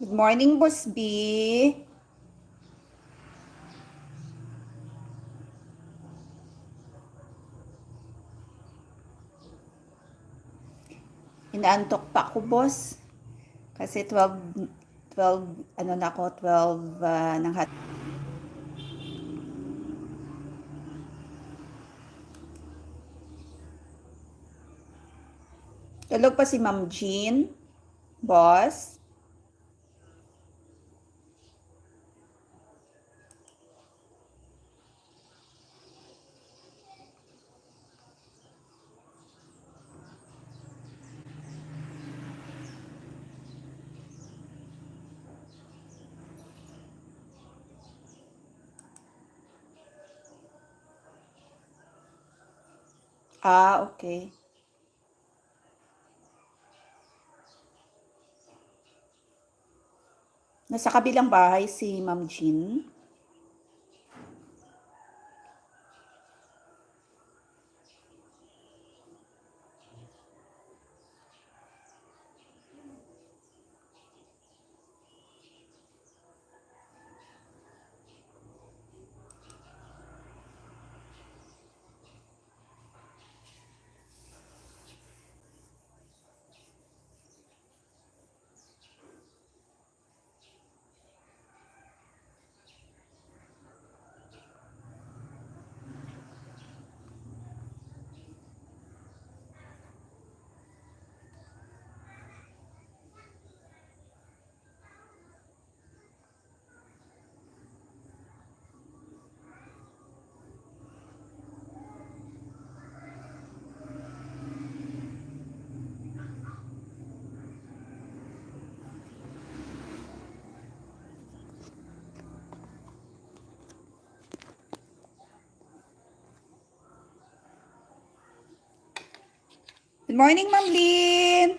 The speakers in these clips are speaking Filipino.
Good morning, Boss B. Inaantok pa ako, boss. Kasi 12, ano na ako, 12 ng hat. Tulog pa si Ma'am Jean, boss. Ah, okay. Nasa kabilang bahay si Ma'am Jean. Good morning, Ma'am Lynn.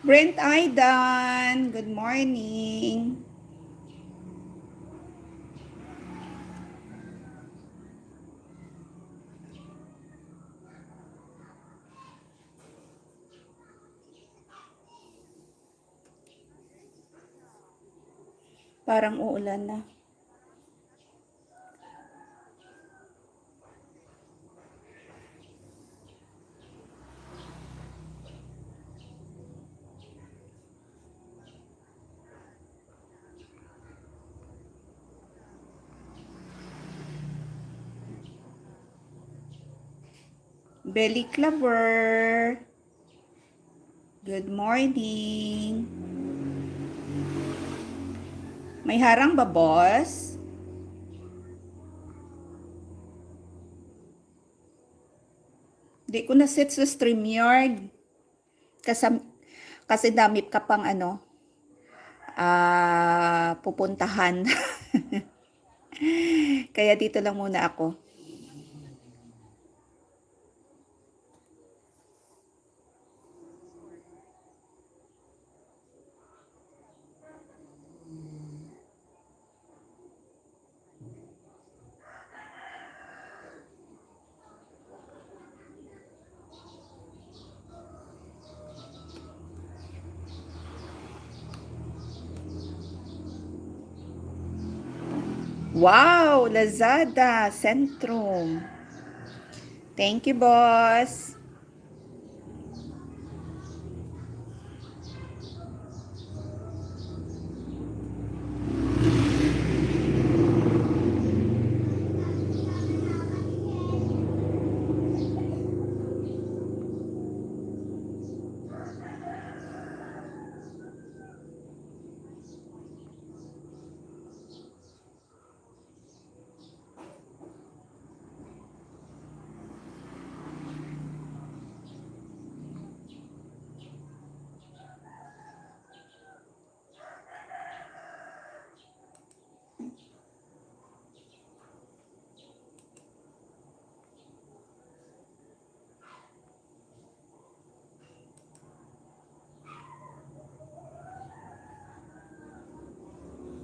Brent Aidan, good morning. Parang uulan na. Belly Clubber, good morning. May harang ba, boss? Di ko na set sa StreamYard. Kasam Kasi dami ka pang ano, pupuntahan. Kaya dito lang muna ako. Wow! Lazada Centrum. Thank you, boss.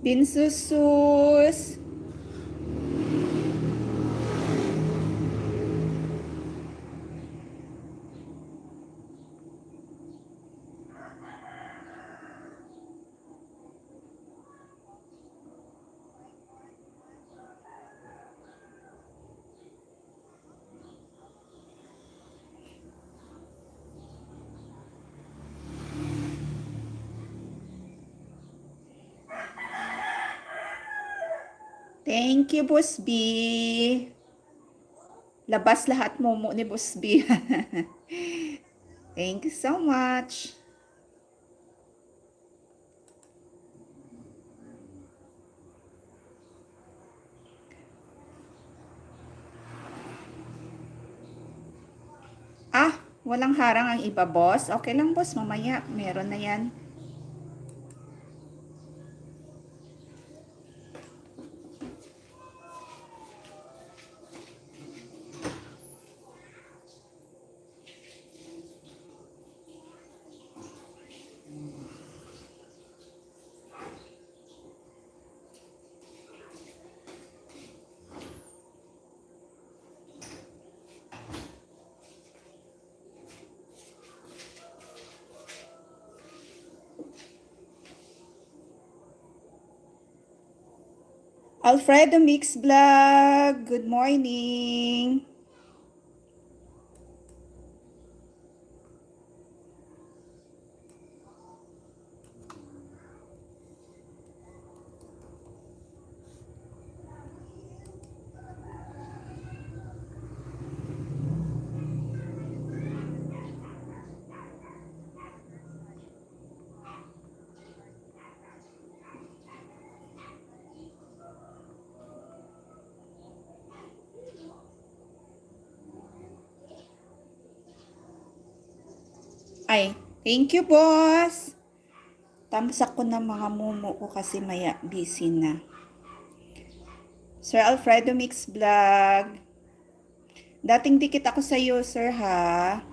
Binsusus. Thank you, Boss B. Labas lahat momo ni Boss B. Thank you so much. Walang harang ang iba, boss. Okay lang, boss. Mamaya, meron na yan. Alfredo Mix Vlog, good morning. Ay, thank you, boss. Tamsak ko ng mga mumo ko kasi maya busy na. Sir Alfredo Mix Vlog. Dating dikit ako sa iyo, sir, ha?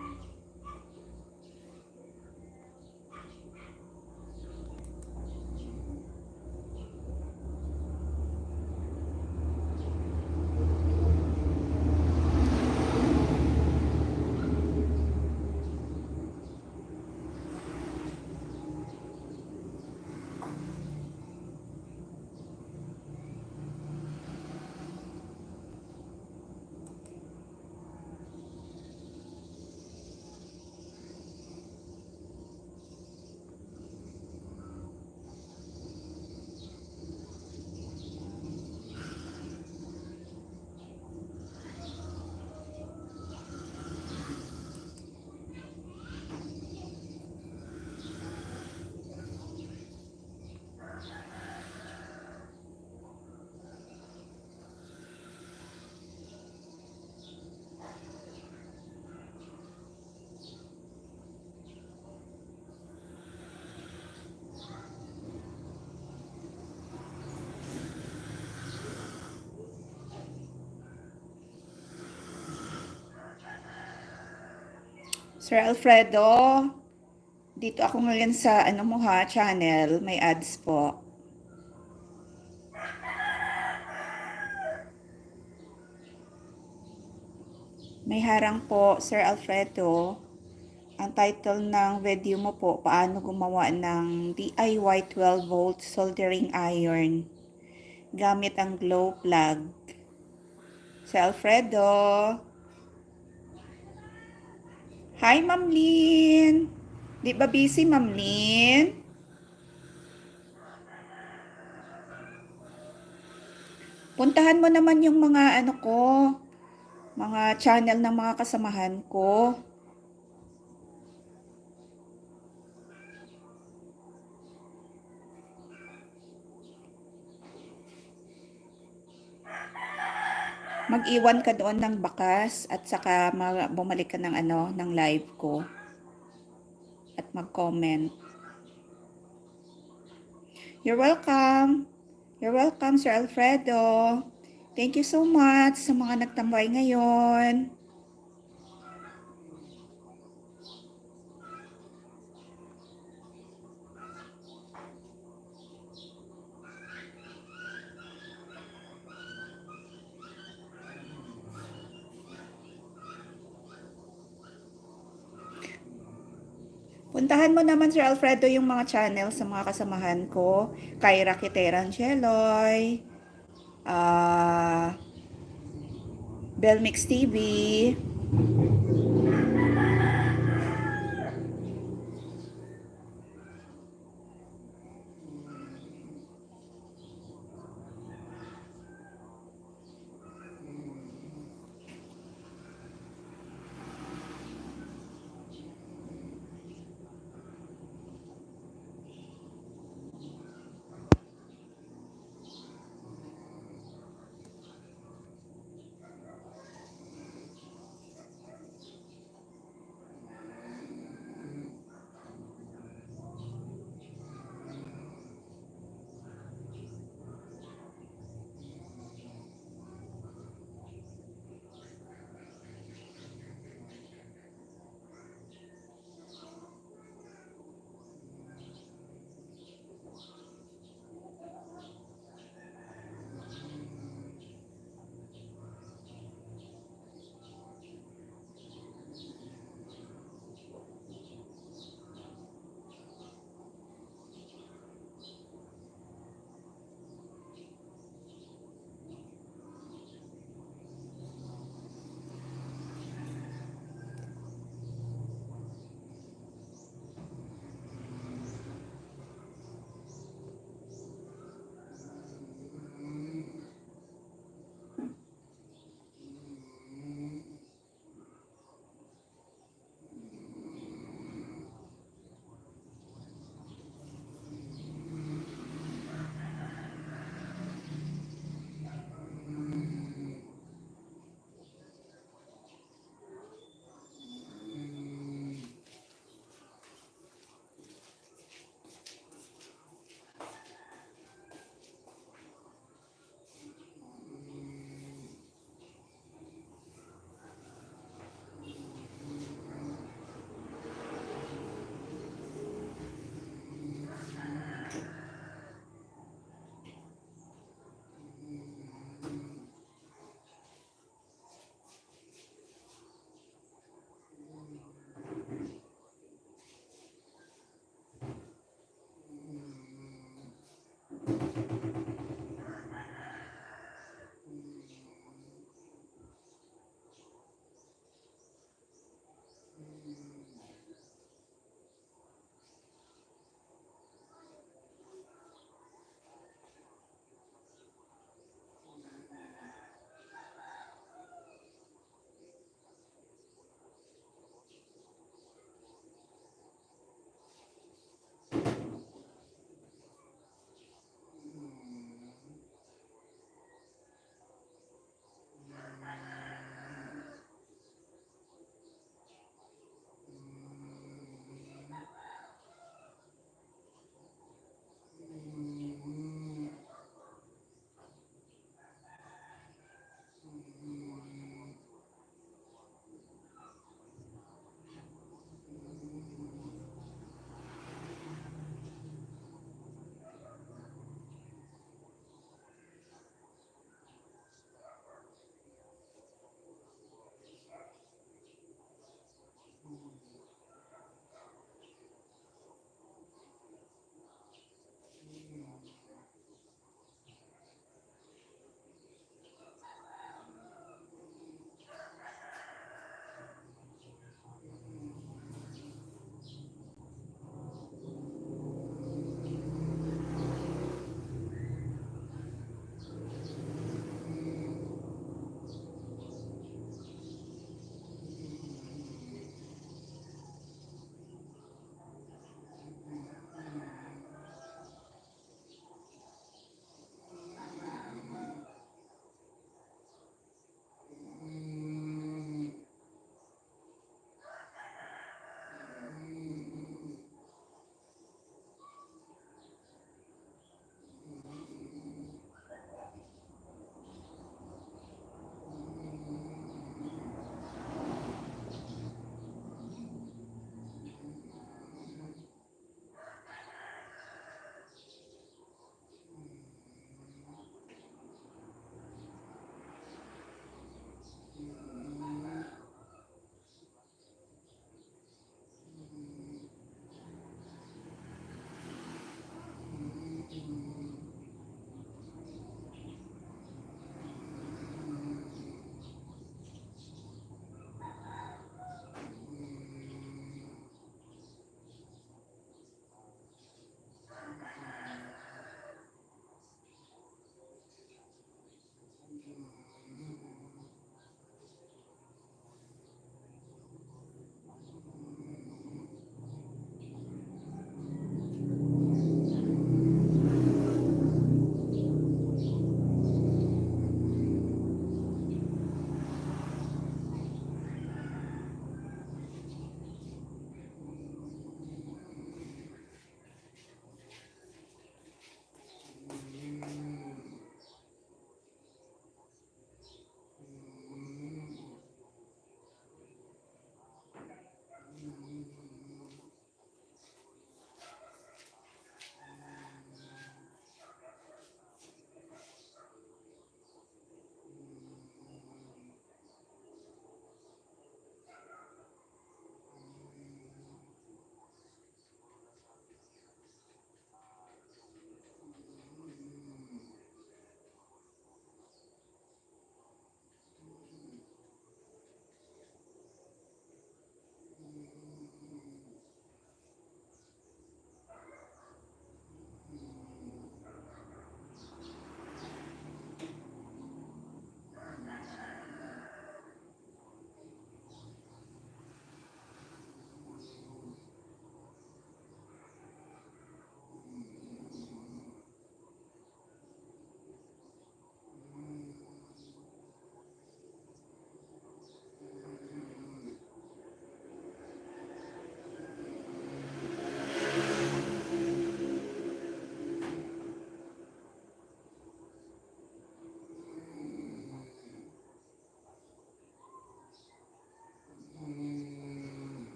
Sir Alfredo, dito ako ngayon sa ano mo ha, channel, may ads po. May harang po, Sir Alfredo. Ang title ng video mo po, paano gumawa ng DIY 12-volt soldering iron gamit ang glow plug. Sir Alfredo. Hi, Ma'am Lynn. Di ba busy, Ma'am Lynn? Puntahan mo naman yung mga ano ko, mga channel ng mga kasamahan ko. Mag-iwan ka doon ng bakas at saka bumalik ka ng ano, ng live ko at mag-comment. You're welcome. You're welcome, Sir Alfredo. Thank you so much sa mga nagtambay ngayon. Puntahan mo naman, Sir Alfredo, yung mga channel sa mga kasamahan ko. Kyra Kiteran Cheloy, Belmix TV,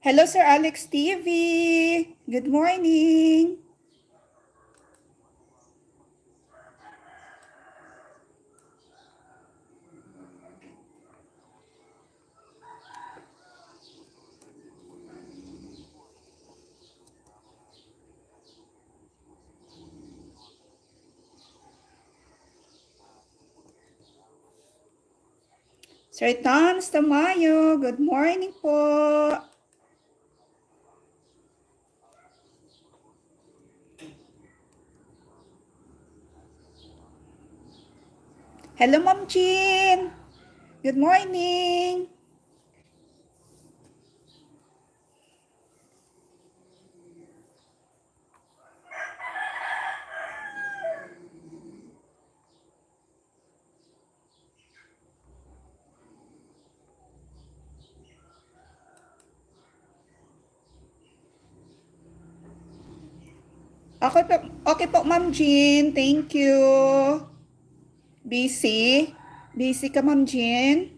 Hello, Sir Alex TV. Good morning. Sir Tom Tamayo, good morning po. Hello, Ma'am Jean. Good morning. Okay po, Ma'am Jean. Thank you. Busy? Busy ka, Ma'am Jean?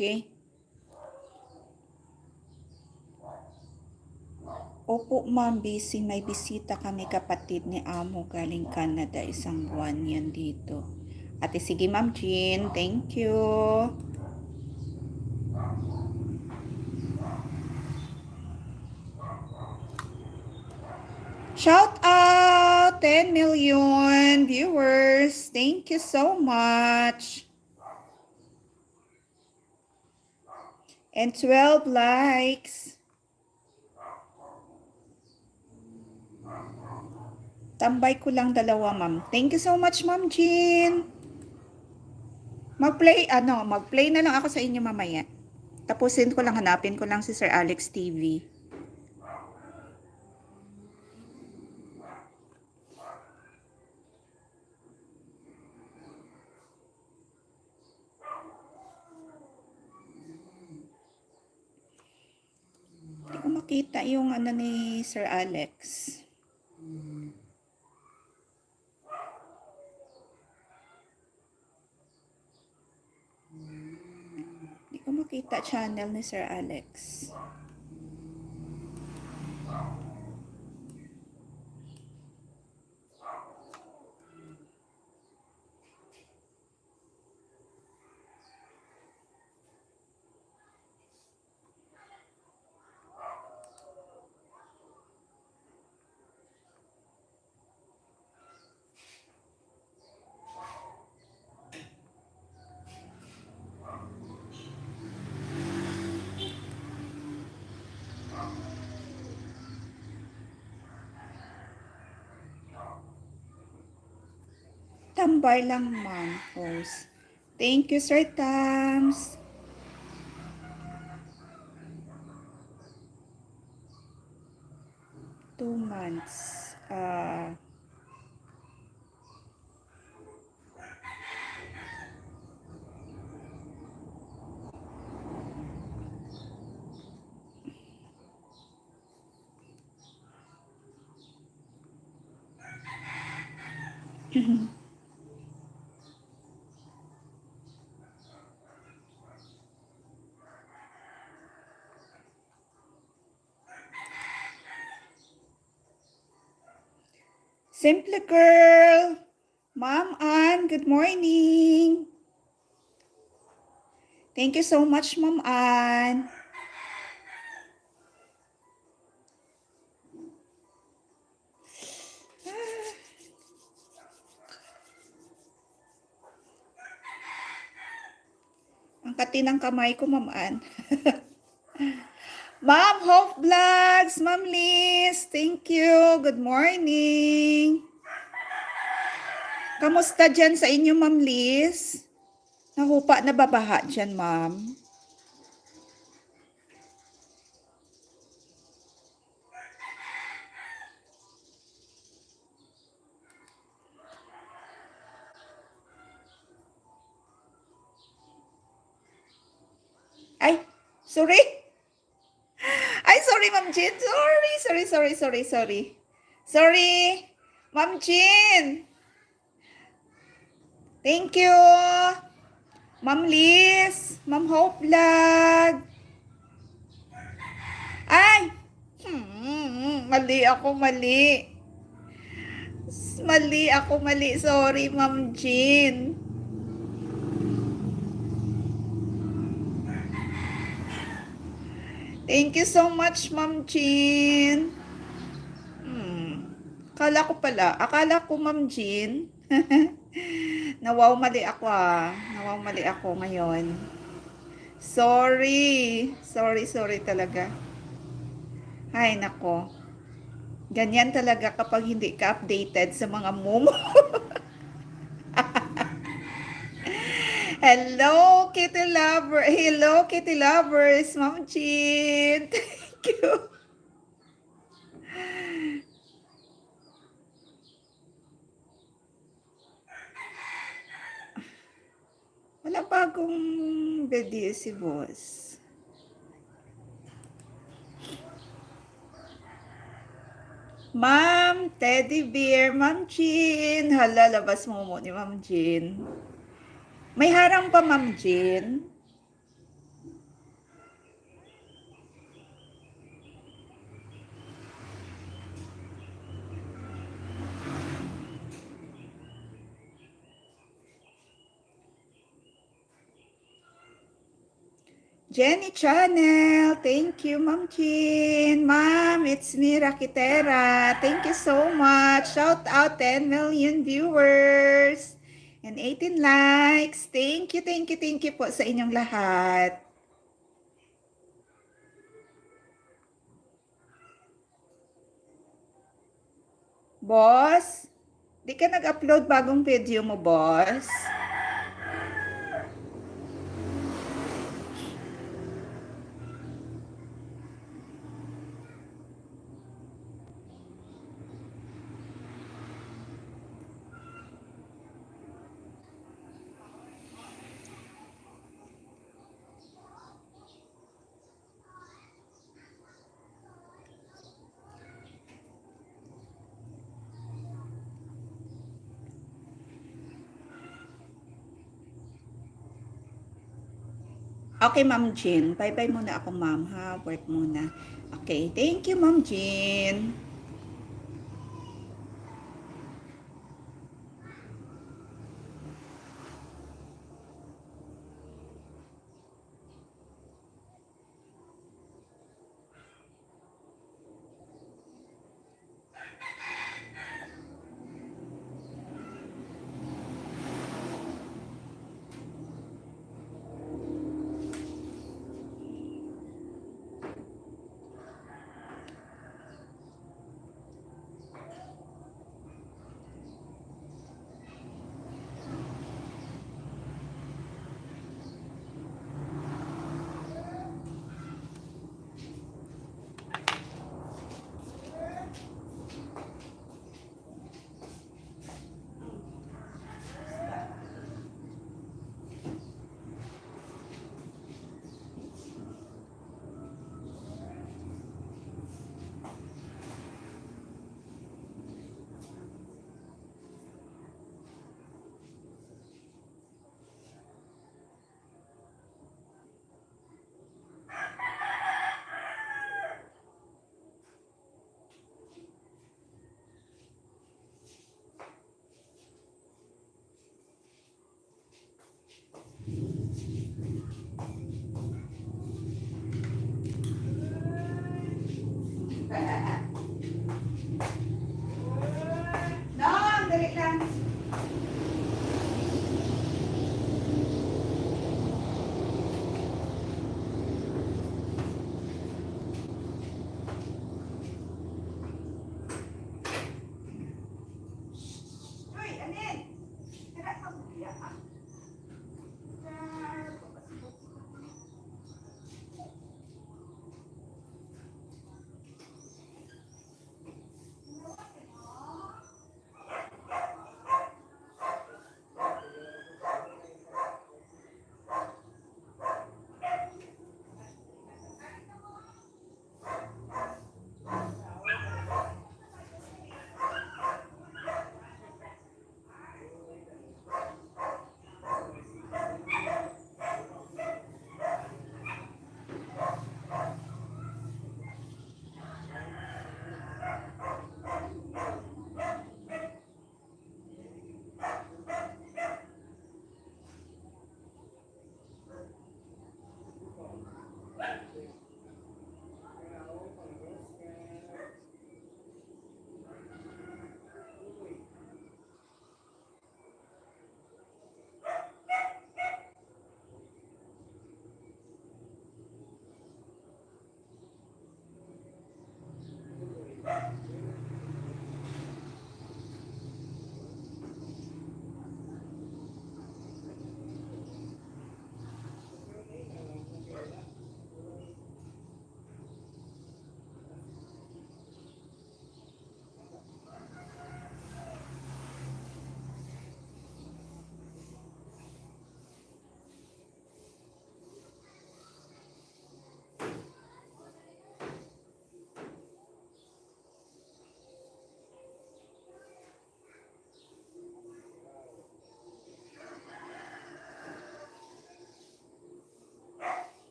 Okay. Opo, Ma'am, busy. May bisita kami kapatid ni Amo galing Canada. Isang buwan yan dito. Ate, sige, Ma'am Jean. Thank you. Shout out 10 million viewers. Thank you so much. And 12 likes. Tambay ko lang dalawa, Ma'am. Thank you so much, Ma'am Jean. Mag-play na lang ako sa inyo mamaya. Tapusin ko lang, hanapin ko lang si Sir Alex TV. Hindi ko makita yung ano ni Sir Alex. Hindi ko makita channel ni Sir Alex. Tambay lang, Ma'am. Host. Thank you, Sir Tams. Two months. Simple Girl. Ma'am Ann, good morning. Thank you so much, Ma'am Ann. Ang kati ng kamay ko, Ma'am Ann. Ma'am Hope Vlogs, Ma'am Liz, thank you. Good morning. Kamusta dyan sa inyo, Ma'am Liz? Nahupa na babaha dyan, Ma'am? Ay, sorry. Ay, sorry, Ma'am Jean. Sorry. Sorry, Ma'am Jean. Thank you. Ma'am Liz, Ma'am Hope Vlog. Ay, mali ako, mali. Mali. Sorry, Ma'am Jean. Thank you so much, Ma'am Jean. Akala ko, Ma'am Jean. Mali ako ngayon. Sorry talaga. Ay, nako. Ganyan talaga kapag hindi ka updated sa mga momo. Hello, kitty lovers, Ma'am Jean. Thank you. Wala bagong video si boss. Ma'am, teddy bear, Ma'am Jean. Hala, labas mo ni Ma'am Jean. May harang pa, Ma'am Jean? Jenny Channel, thank you, Ma'am Jean. Ma'am, it's me, Rakitera. Thank you so much. Shout out 10 million viewers and 18 likes. Thank you po sa inyong lahat. Boss, di ka nag-upload bagong video mo, boss? Okay, Ma'am Jean. Bye-bye muna ako, Ma'am, ha? Work muna. Okay, thank you, Ma'am Jean. Dong, dali lang.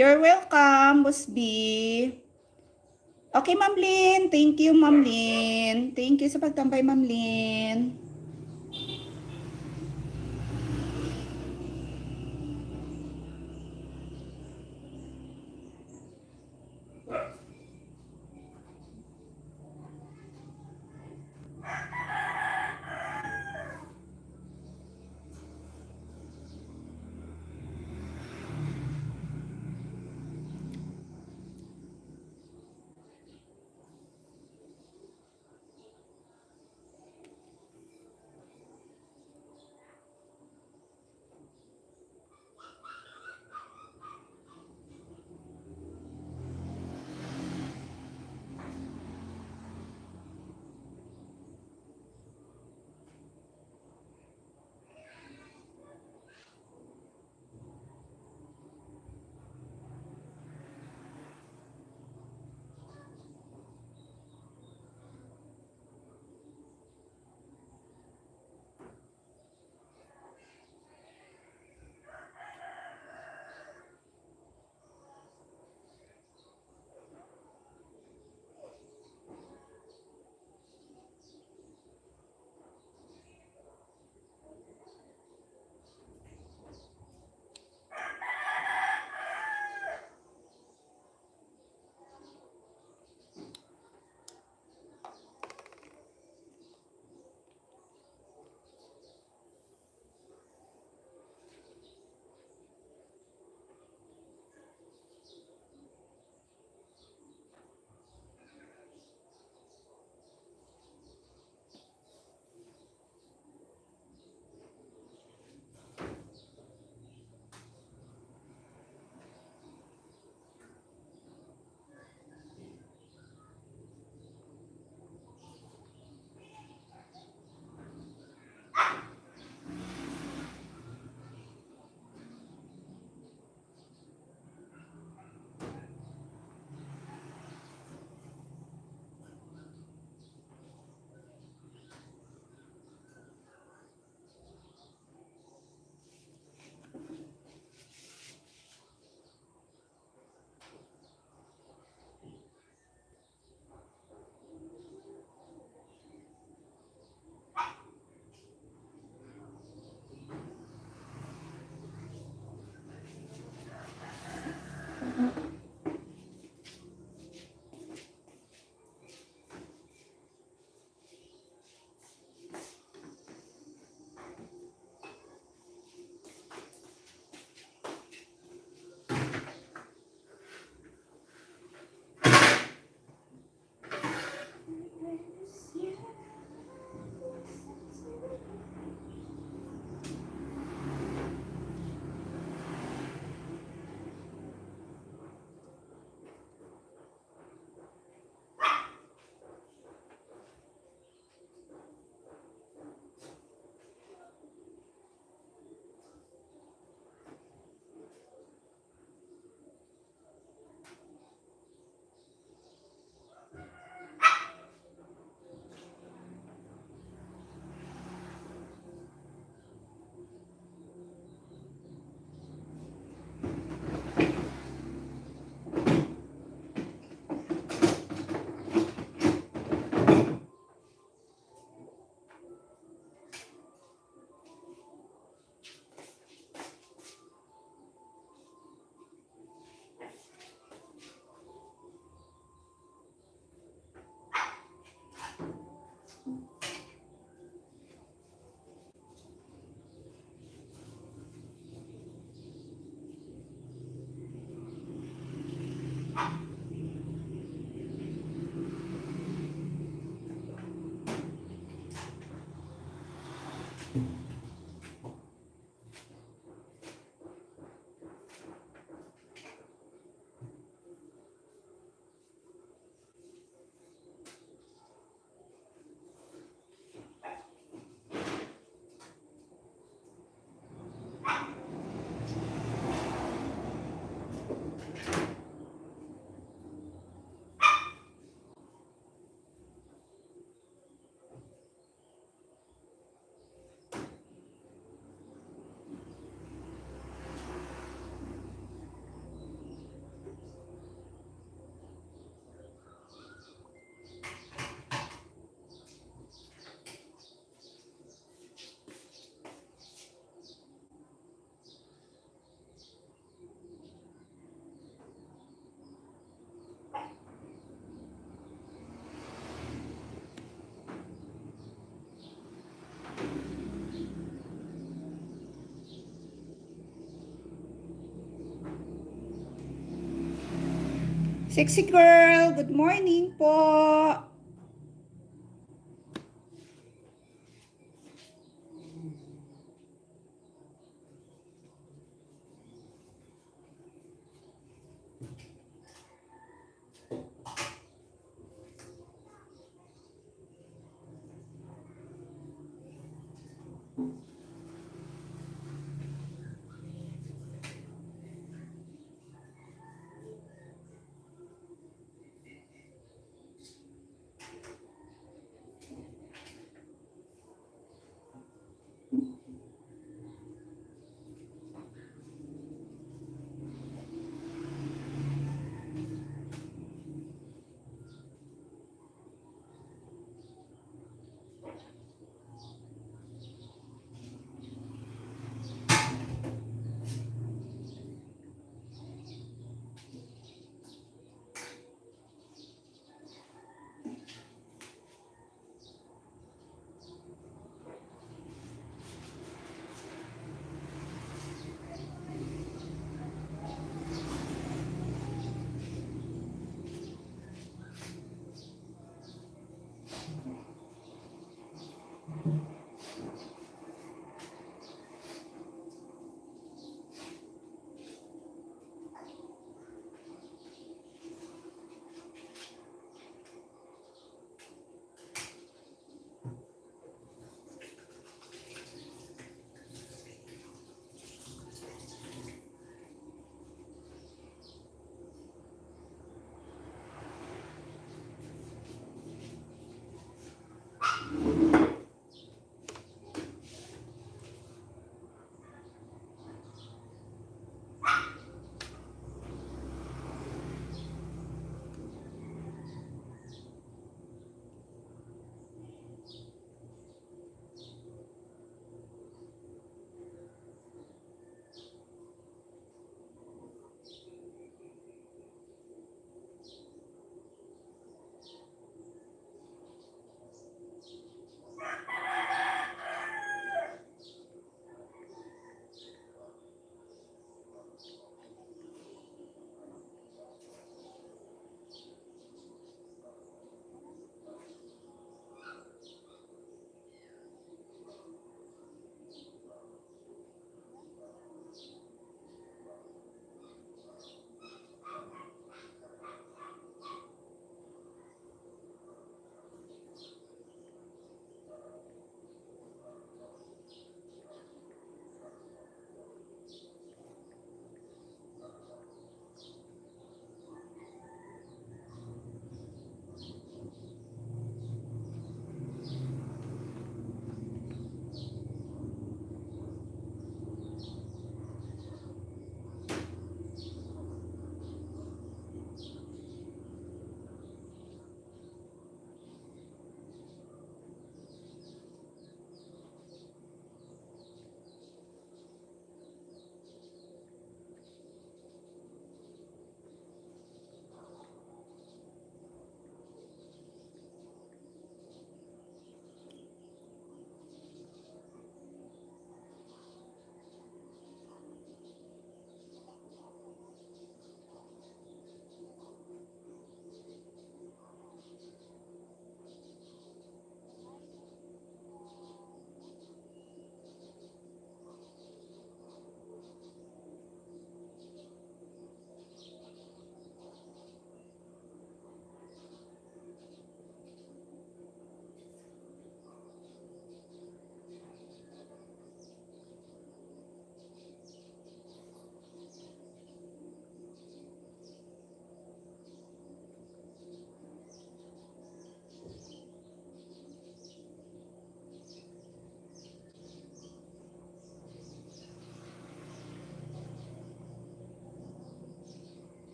You're welcome, Boss B. Okay, Ma'am Lynn. Thank you, Ma'am Lynn. Thank you sa pagtambay, Ma'am Lynn. Sexy girl, good morning po.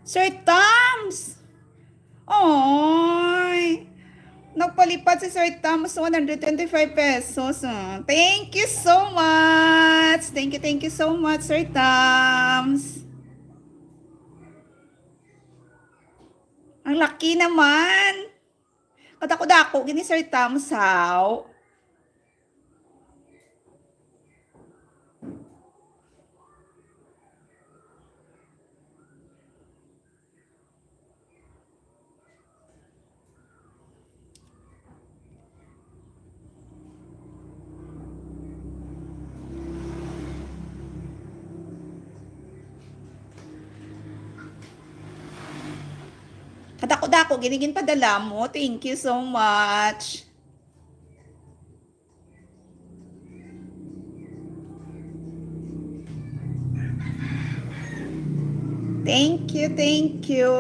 Sir Tams! Oy! Nagpalipad si Sir Tams 125 pesos. Thank you so much! Thank you so much, Sir Tams. Ang laki naman. Kadako-dako, gini Sir Tams, how? Kadako-dako, ginigin padala mo. Thank you so much. Thank you, thank you.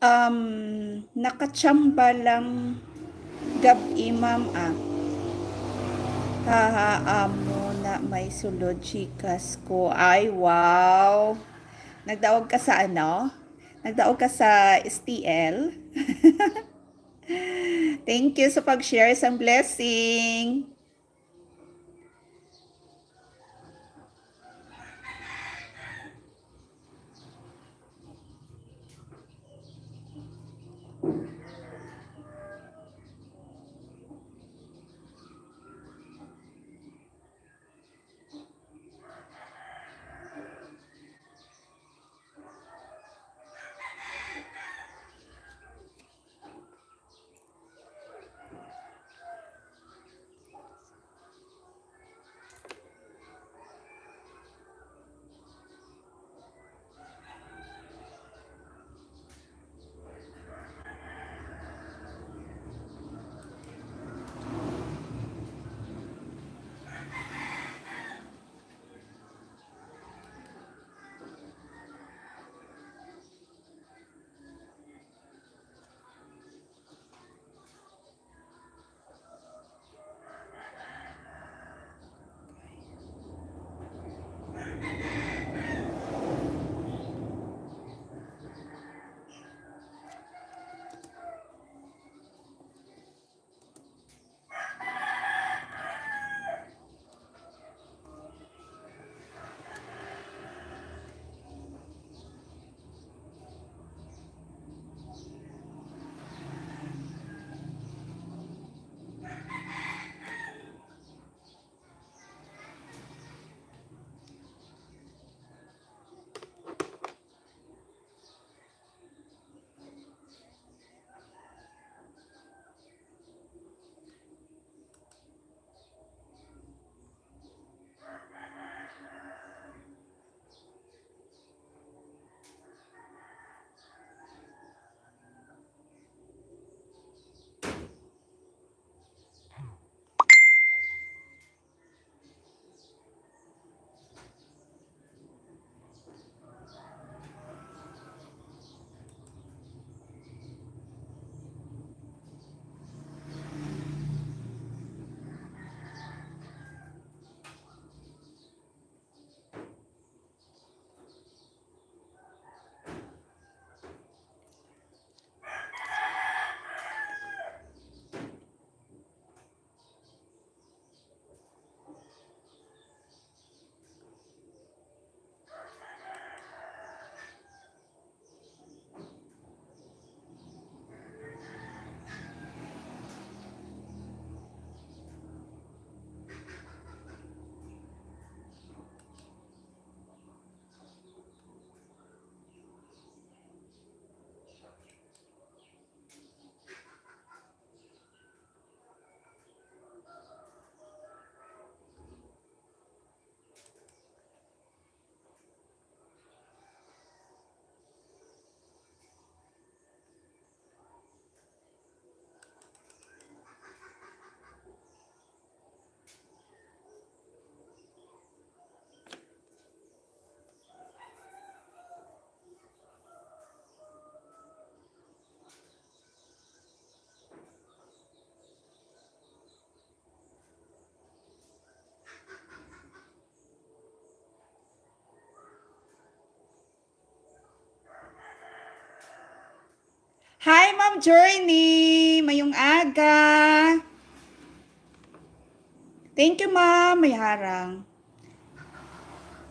Nakachamba lang gabi ma'am Hahaamo na may sulod chikas ko. Ay, wow! Nagdaog ka sa ano? Nagdaog ka sa STL? Thank you sa pag-share sa blessing. Hi, Ma'am Journey! Mayong aga! Thank you, Ma'am. May harang.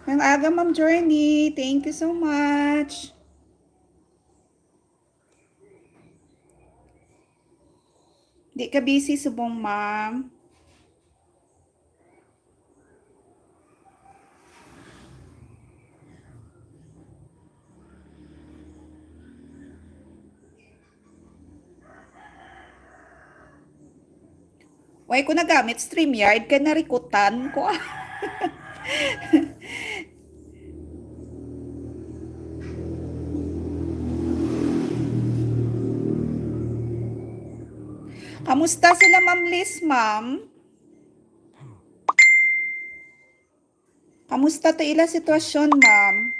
Mayong aga, Ma'am Journey. Thank you so much. Di ka busy subong, Ma'am. Way ko nagamit StreamYard ka narikutan ko. Kamusta sila, Ma'am Liz, Ma'am? Kamusta to ila sitwasyon, Ma'am?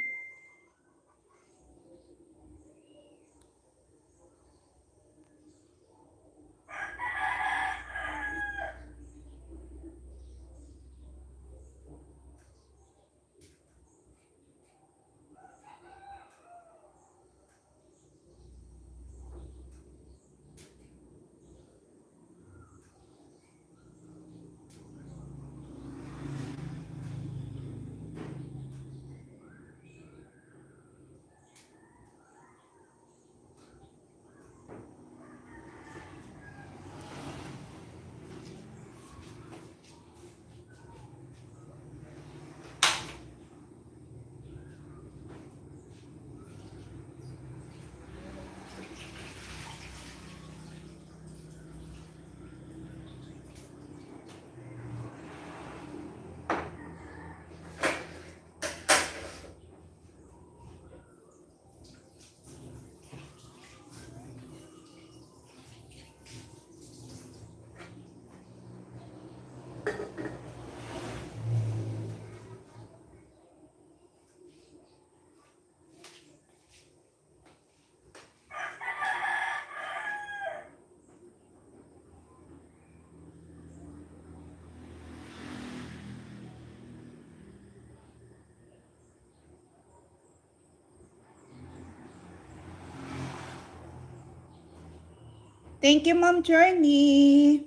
Thank you, Ma'am Journey.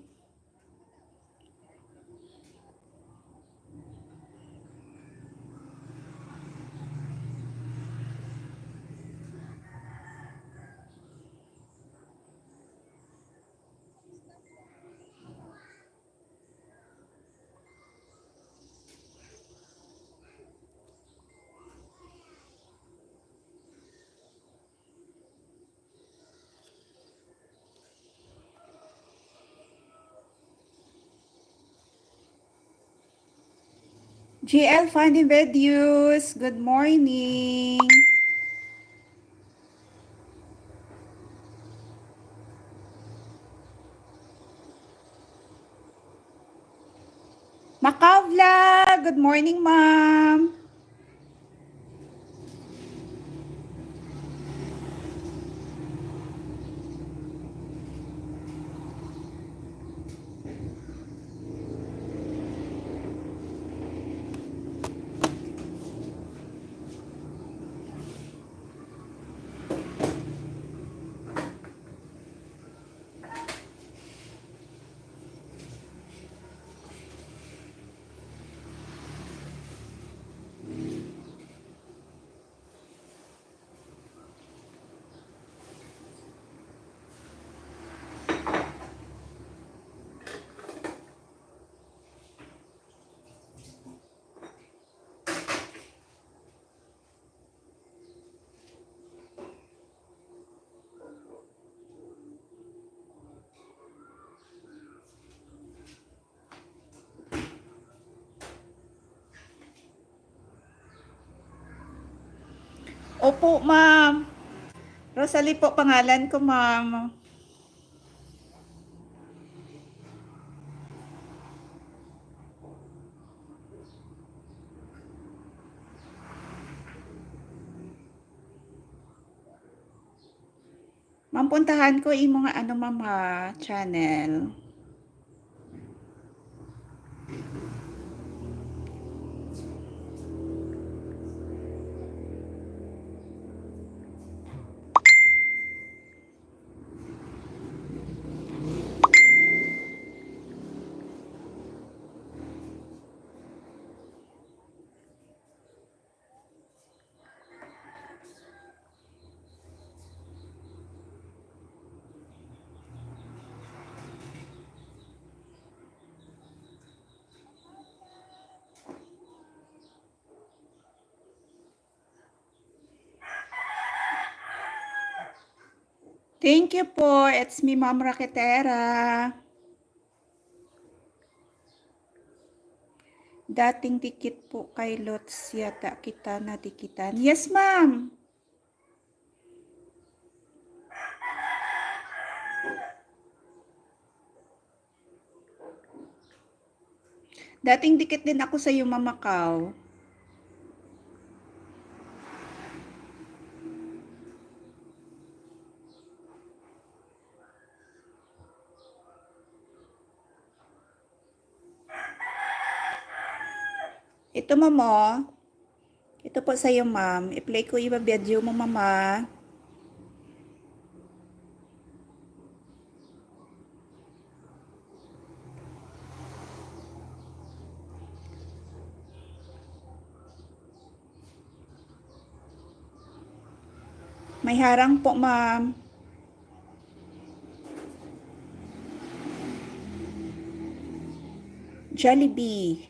GL Funny Videos, good morning. Macau Vlog, good morning, ma'am. Opo, ma'am. Rosalie po pangalan ko, ma'am. Ma'am, puntahan ko yung mga ano, ma'am, ha, channel. Thank you po. It's me, Ma'am Raketera. Dating dikit po kay Lots yata kita nadikitan. Yes, ma'am. Dating dikit din ako sa iyo, Ma'am Macau. Ito, ma'am, oh. Ito po sa iyo, ma'am. I-play ko yung video mo, mama. May harang po, ma'am. Jollibee.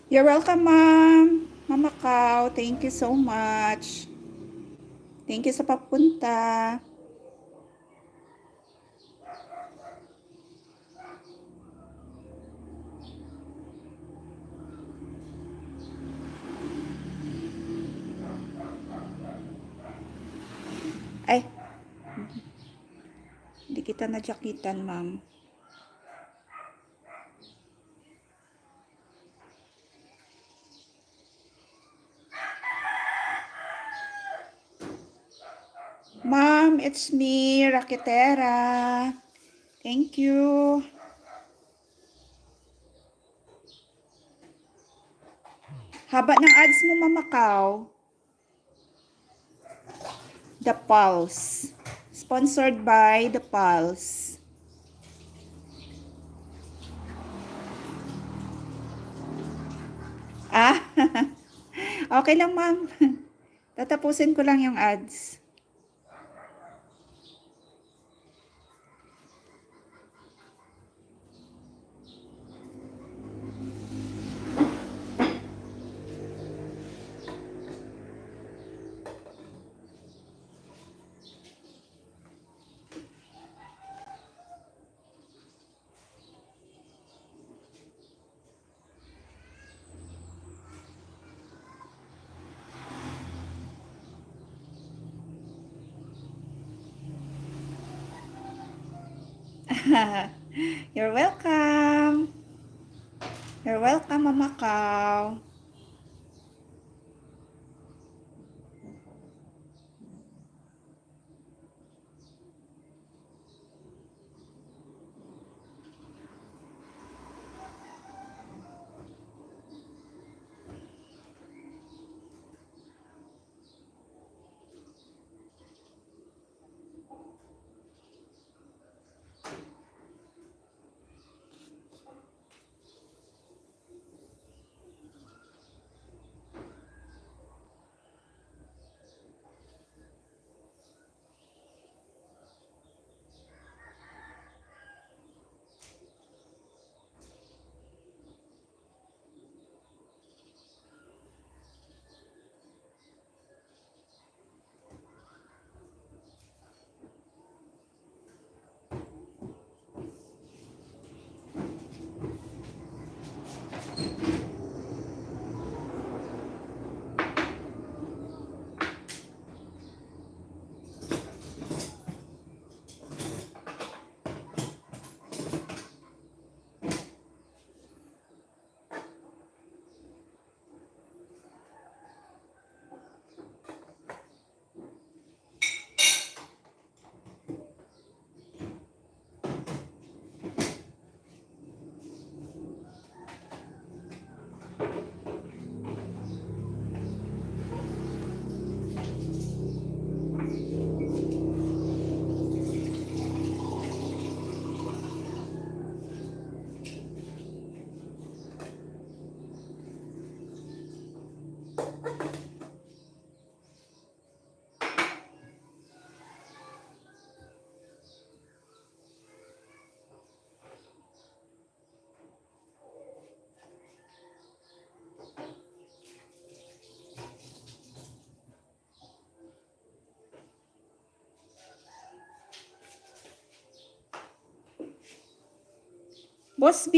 You're welcome, ma'am. Mama Cow, thank you so much. Thank you sa papunta. Ay, hindi kita nadyakitan, ma'am. Ma'am, it's me, Raketera. Thank you. Haba ng ads mo, Mama Cow. The Pulse. Sponsored by The Pulse. Ah, okay lang, ma'am. Tatapusin ko lang yung ads. You're welcome. You're welcome, Mama Cow. Boss B,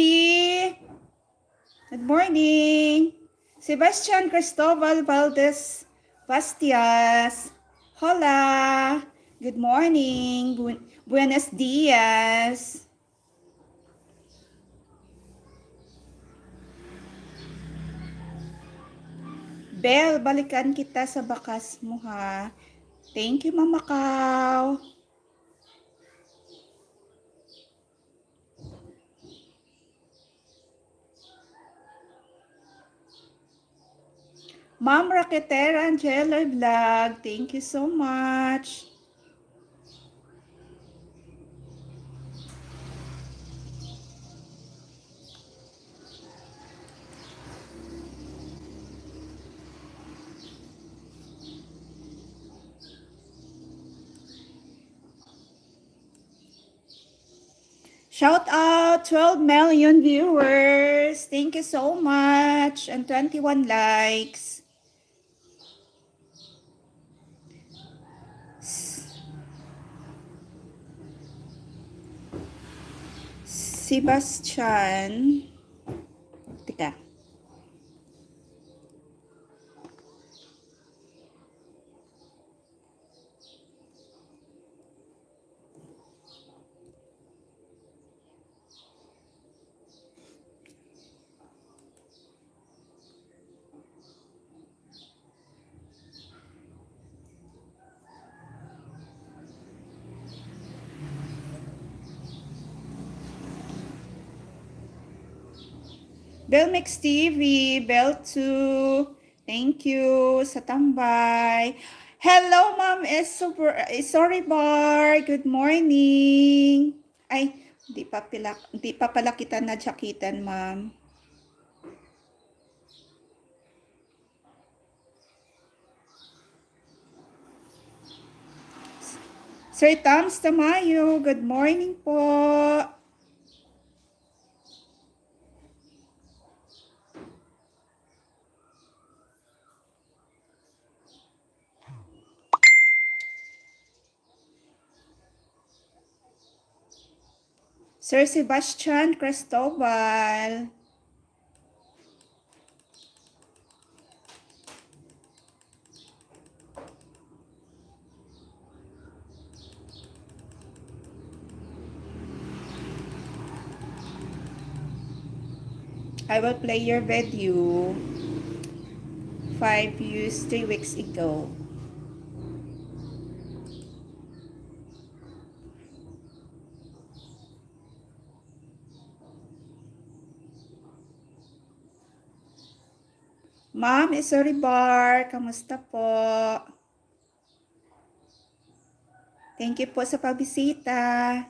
good morning. Sebastian Cristobal Valdez Bastias. Hola. Good morning. Buenos dias. Bel, balikan kita sa bakas mo ha. Thank you, Mama Cow. Ma'am Raketera Angela Vlog, thank you so much. Shout out 12 million viewers. Thank you so much. And 21 likes. Sebastian. Teka. Belmex TV, Bell 2. Thank you sa tambay. Hello, Ma'am Sorry Bar. Good morning. Ay, di pa pala kita nadyakitan, Ma'am. Sir Tams Tamayo, good morning po. Sir Sebastian Cristobal. I will play your video 5 years, 3 weeks ago. Ma'am Sorry Bar, kamusta po? Thank you po sa pagbisita.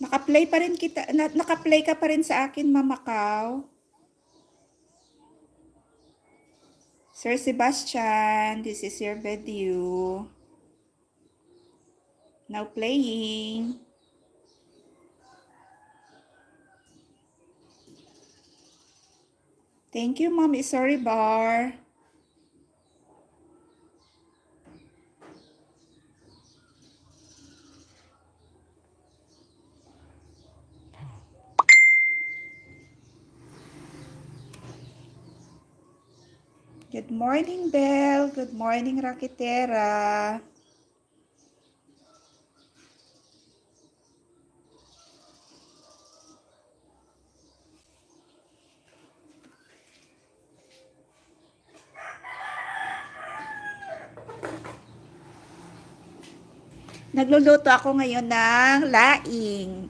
Naka-play pa rin kita, naka-play ka pa rin sa akin, Ma'am Macau. Sir Sebastian, this is your video. Now playing. Thank you, Ma'am Sorry Bar. Good morning, Belle. Good morning, Rakitera. Nagluluto ako ngayon ng laing.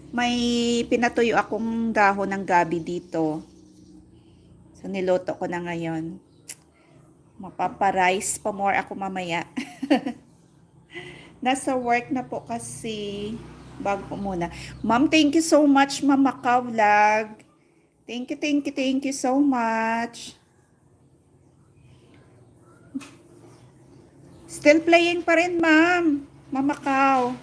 May pinatuyo akong dahon ng gabi dito. So, niluto ko na ngayon. Mapaparice pa more ako mamaya. Nasa work na po kasi. Bago po muna. Ma'am, thank you so much, Ma'am Macau Vlog. Thank you so much. Still playing pa rin, Ma'am. Ma'am Macau.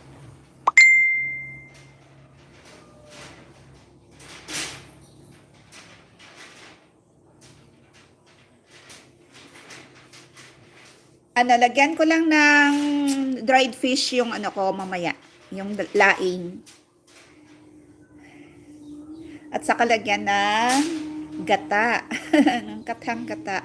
Lagyan ko lang ng dried fish yung ano ko mamaya. Yung laing. At saka lagyan ng gata. ng kathang gata.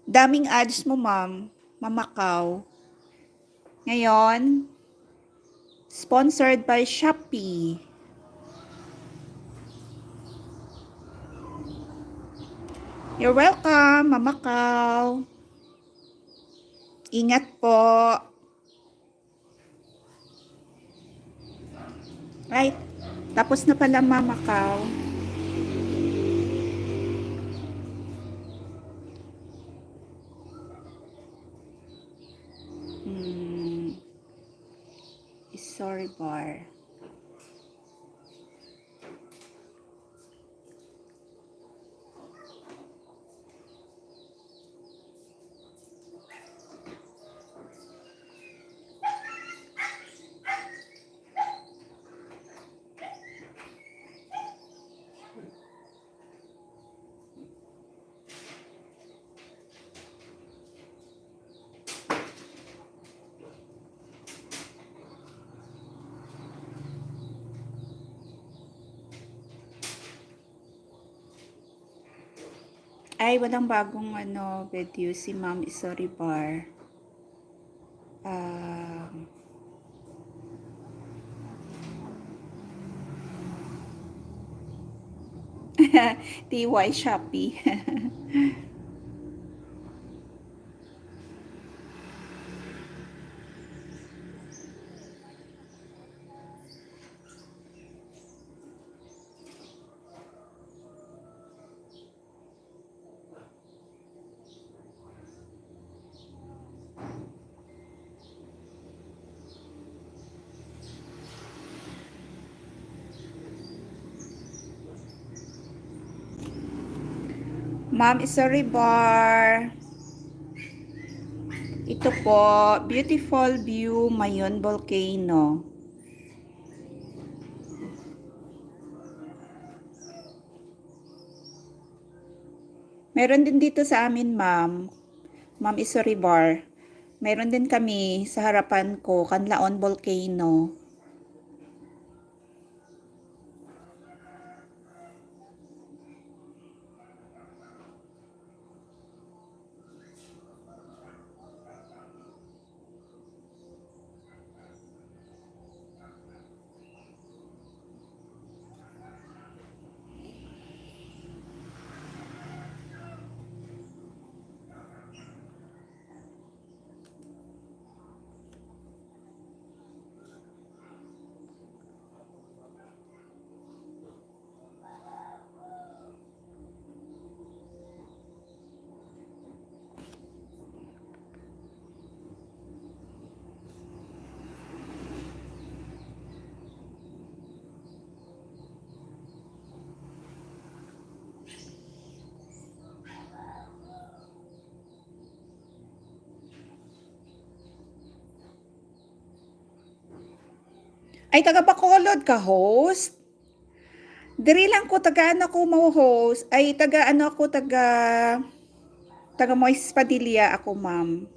Daming ads mo, Ma'am. Mamakaw. Ngayon, sponsored by Shopee. You're welcome, Mamakaw. Ingat po. Right. Tapos na pala, Mamakaw. Sorry Bar. Ay, walang bagong video si Ma'am Isori Bar. Um, TY Shopee. Ma'am Isori Bar. Ito po, beautiful view, Mayon Volcano. Meron din dito sa amin, ma'am. Ma'am Isori Bar. Meron din kami sa harapan ko, Canlaon Volcano. Ay, taga Bacolod ka, host? Diri lang ko, taga ano ko mo host. Ay, taga ano ako, taga Moises Padilla ako, ma'am.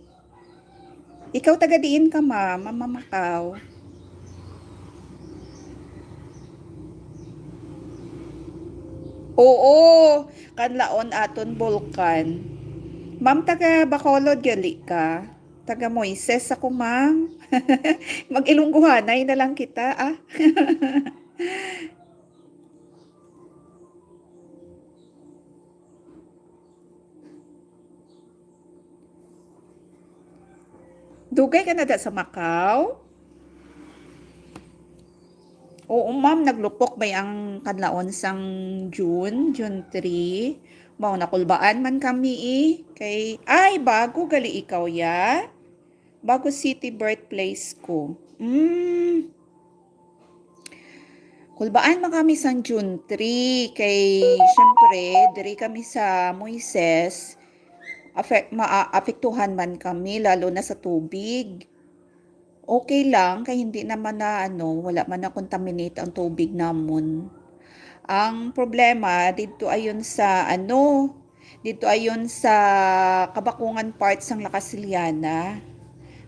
Ikaw taga diin ka, ma'am, Mama Macau. Oo, kanlaon aton bulkan. Ma'am, taga Bacolod gali ka. Taga Moises ako, ma'am. Mag-Ilongguhanay na lang kita, ah. Dugay ka na da sa Macau? Oo, ma'am, naglupok ba ang kanlaon sang June 3. Mao nakulbaan man kami eh. Ay, bago gali ikaw ya. Bago city birthplace ko. Kulbaan man kami sang June 3. Syempre, diri kami sa Moises. Maapektuhan man kami, lalo na sa tubig. Okay lang, kay hindi naman na wala man na contaminate ang tubig namon. Ang problema dito ayon sa Kabakungan part sang Lakasiliana.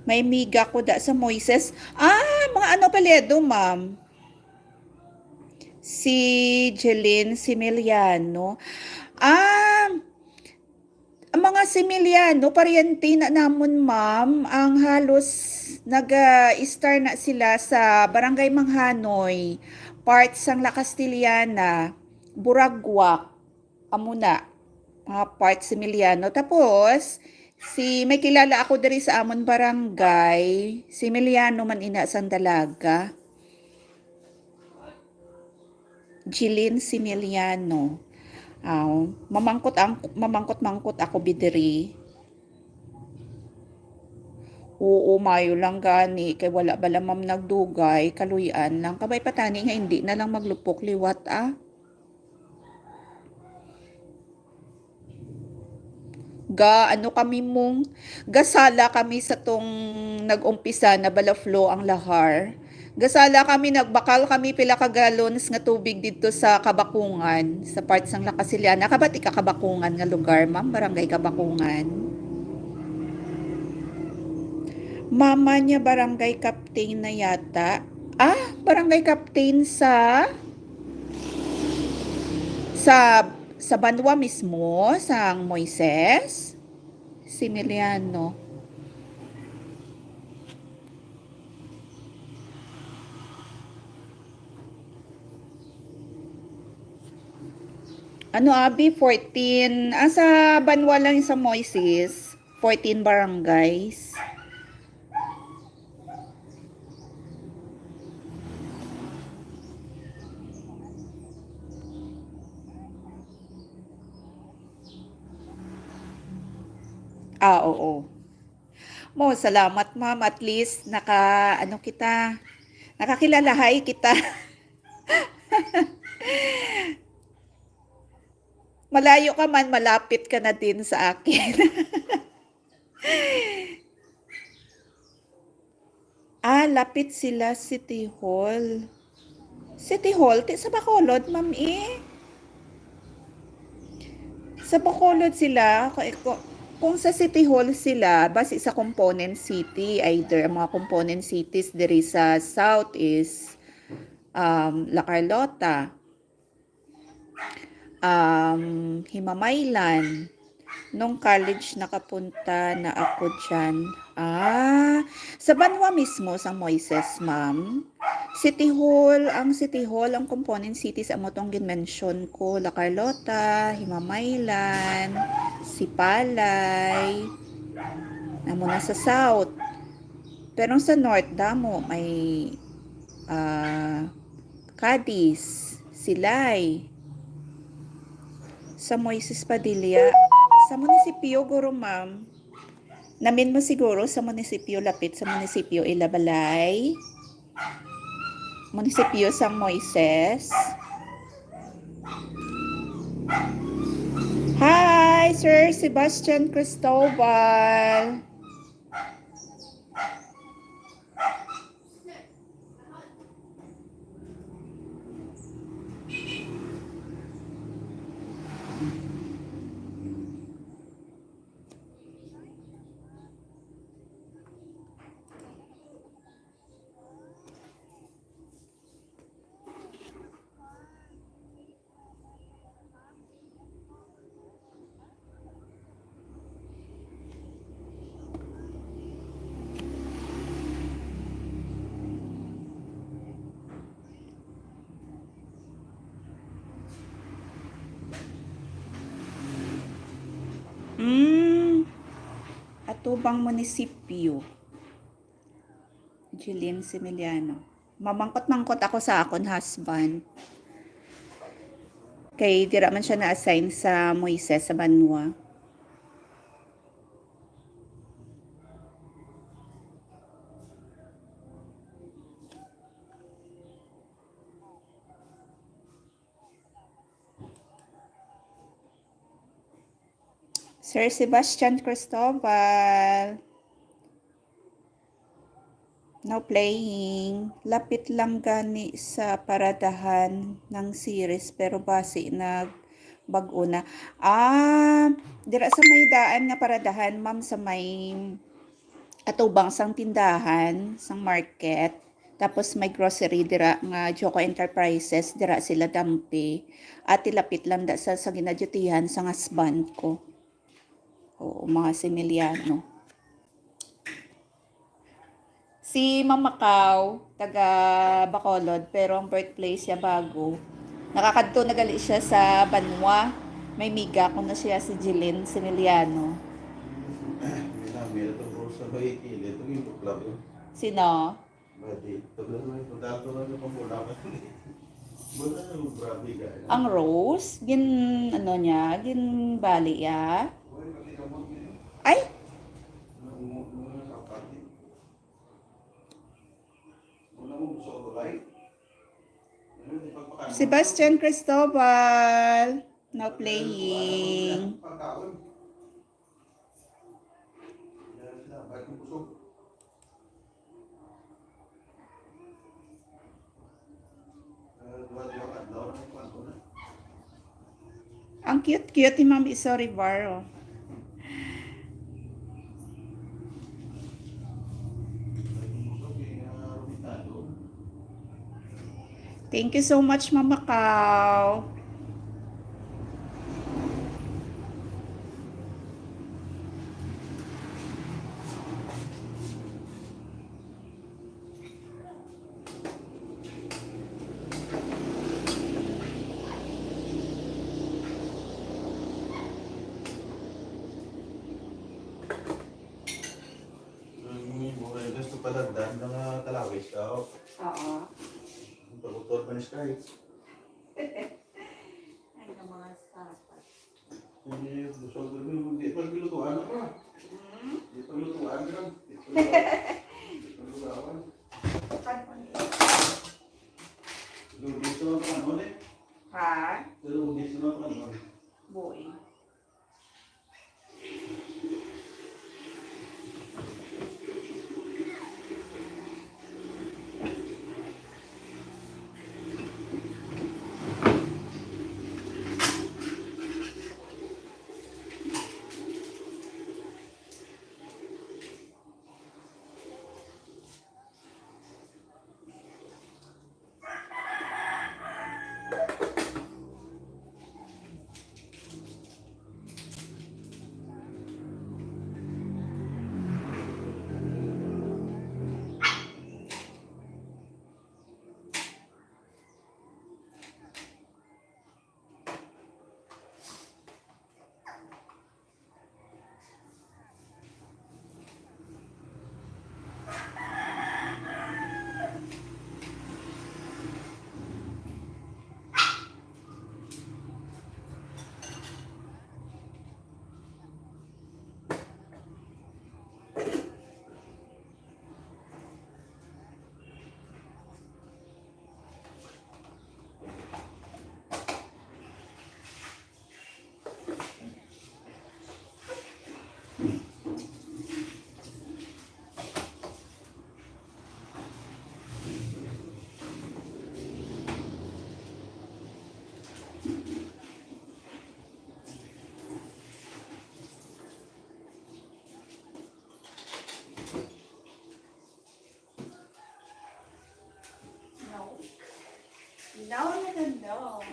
May miga ko da sa Moises. Mga paledo, ma'am. Si Jeline Similiano. Ang mga Similiano, paryente na namon, ma'am, ang halos nag-star na sila sa Barangay Manghanoy, part sang La Castillana, Buraguak, amuna, mga part Similiano. Tapos, may kilala ako diri sa amon barangay, Similiano man ina sang dalaga. Jilin Similiano. Mamangkot-mangkot ako bidiri. Oo, mayo lang gani kay wala bala ma'am nagdugay, kaluyan lang. Kabay patani nga hindi na lang maglupok liwat ah. Gasala kami sa tong nag-umpisa na balaflo ang lahar. Gasala kami, nagbakal kami pila ka gallons nga tubig dito sa Kabakungan, sa part sang Lakasiliana. Kabat Kabakungan nga lugar, ma'am, barangay Kabakungan. Mama niya barangay captain na yata. Barangay captain sa Sa Banwa mismo, sa Moises, Similiano. Ano abi, 14. Sa Banwa lang yung sa Moises, 14 barangays. Oo. Mo, salamat ma'am. At least ano kita, nakakilalahay kita. Malayo ka man, malapit ka na din sa akin. Lapit sila City Hall. City Hall, sa Bacolod, ma'am eh. Sa Bacolod sila, kung sa City Hall sila, base sa component city, either ang mga component cities diri sa South is La Carlota, Himamaylan. Nung college nakapunta na ako dyan. Sa Banwa mismo, sa Moises, ma'am. City Hall, ang component cities, ang motong ginmention ko, La Carlota, Himamaylan, Sipalay, na muna sa South. Pero sa North, damo, may Cadiz, Silay, sa Moises Padilla, sa munisipyo, guro ma'am. Namin mo siguro sa munisipyo, lapit sa munisipyo Ilabalay, munisipyo San Moises. Hi, Sir Sebastian Cristobal. Atubang munisipyo. Jillian Similiano. Mamangkot-mangkot ako sa akon husband. Kay dira man siya na-assign sa Moises sa Banwa. Sir Sebastian Cristobal. No playing. Lapit lang gani sa paradahan ng series pero base nag-bago na. Dira sa may daan nga paradahan, ma'am, sa may atubang sang tindahan, sang market. Tapos may grocery dira nga Joko Enterprises, dira sila dampi. At ilapit lang da sa ginadyutihan sa husband ko. Oo, mga Similiano. Si Mama Macau, taga Bacolod, pero ang birthplace siya bago. Nakakadto na gali siya sa Banwa. May miga ko na siya si Jillian Similiano. Sino? Ang Rose, ano niya, bali ya. Ay, Sebastian Cristobal. No playing. Ang cute-cute ni Ma'am Isori Barro. Thank you so much, Mama Macau. Japanese tayo. Ay, ng mga sapat. Hindi, busog na rin. Hindi pa gilutuan ako. Hindi pa gilutuan ka. Hindi pa gilutuan. Lugis na ako ano eh. Ha? Lugis na ako ano. Buing. No. No.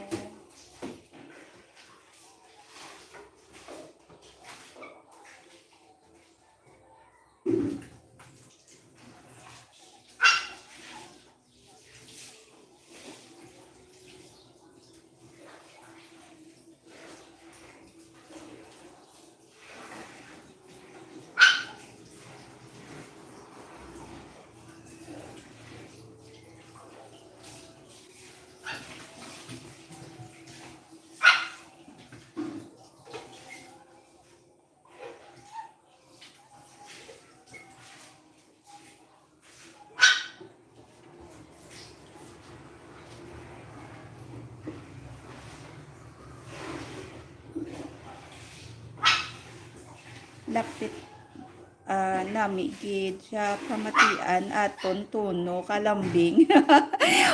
Lapit namigid siya pamatian aton tuno kalambing.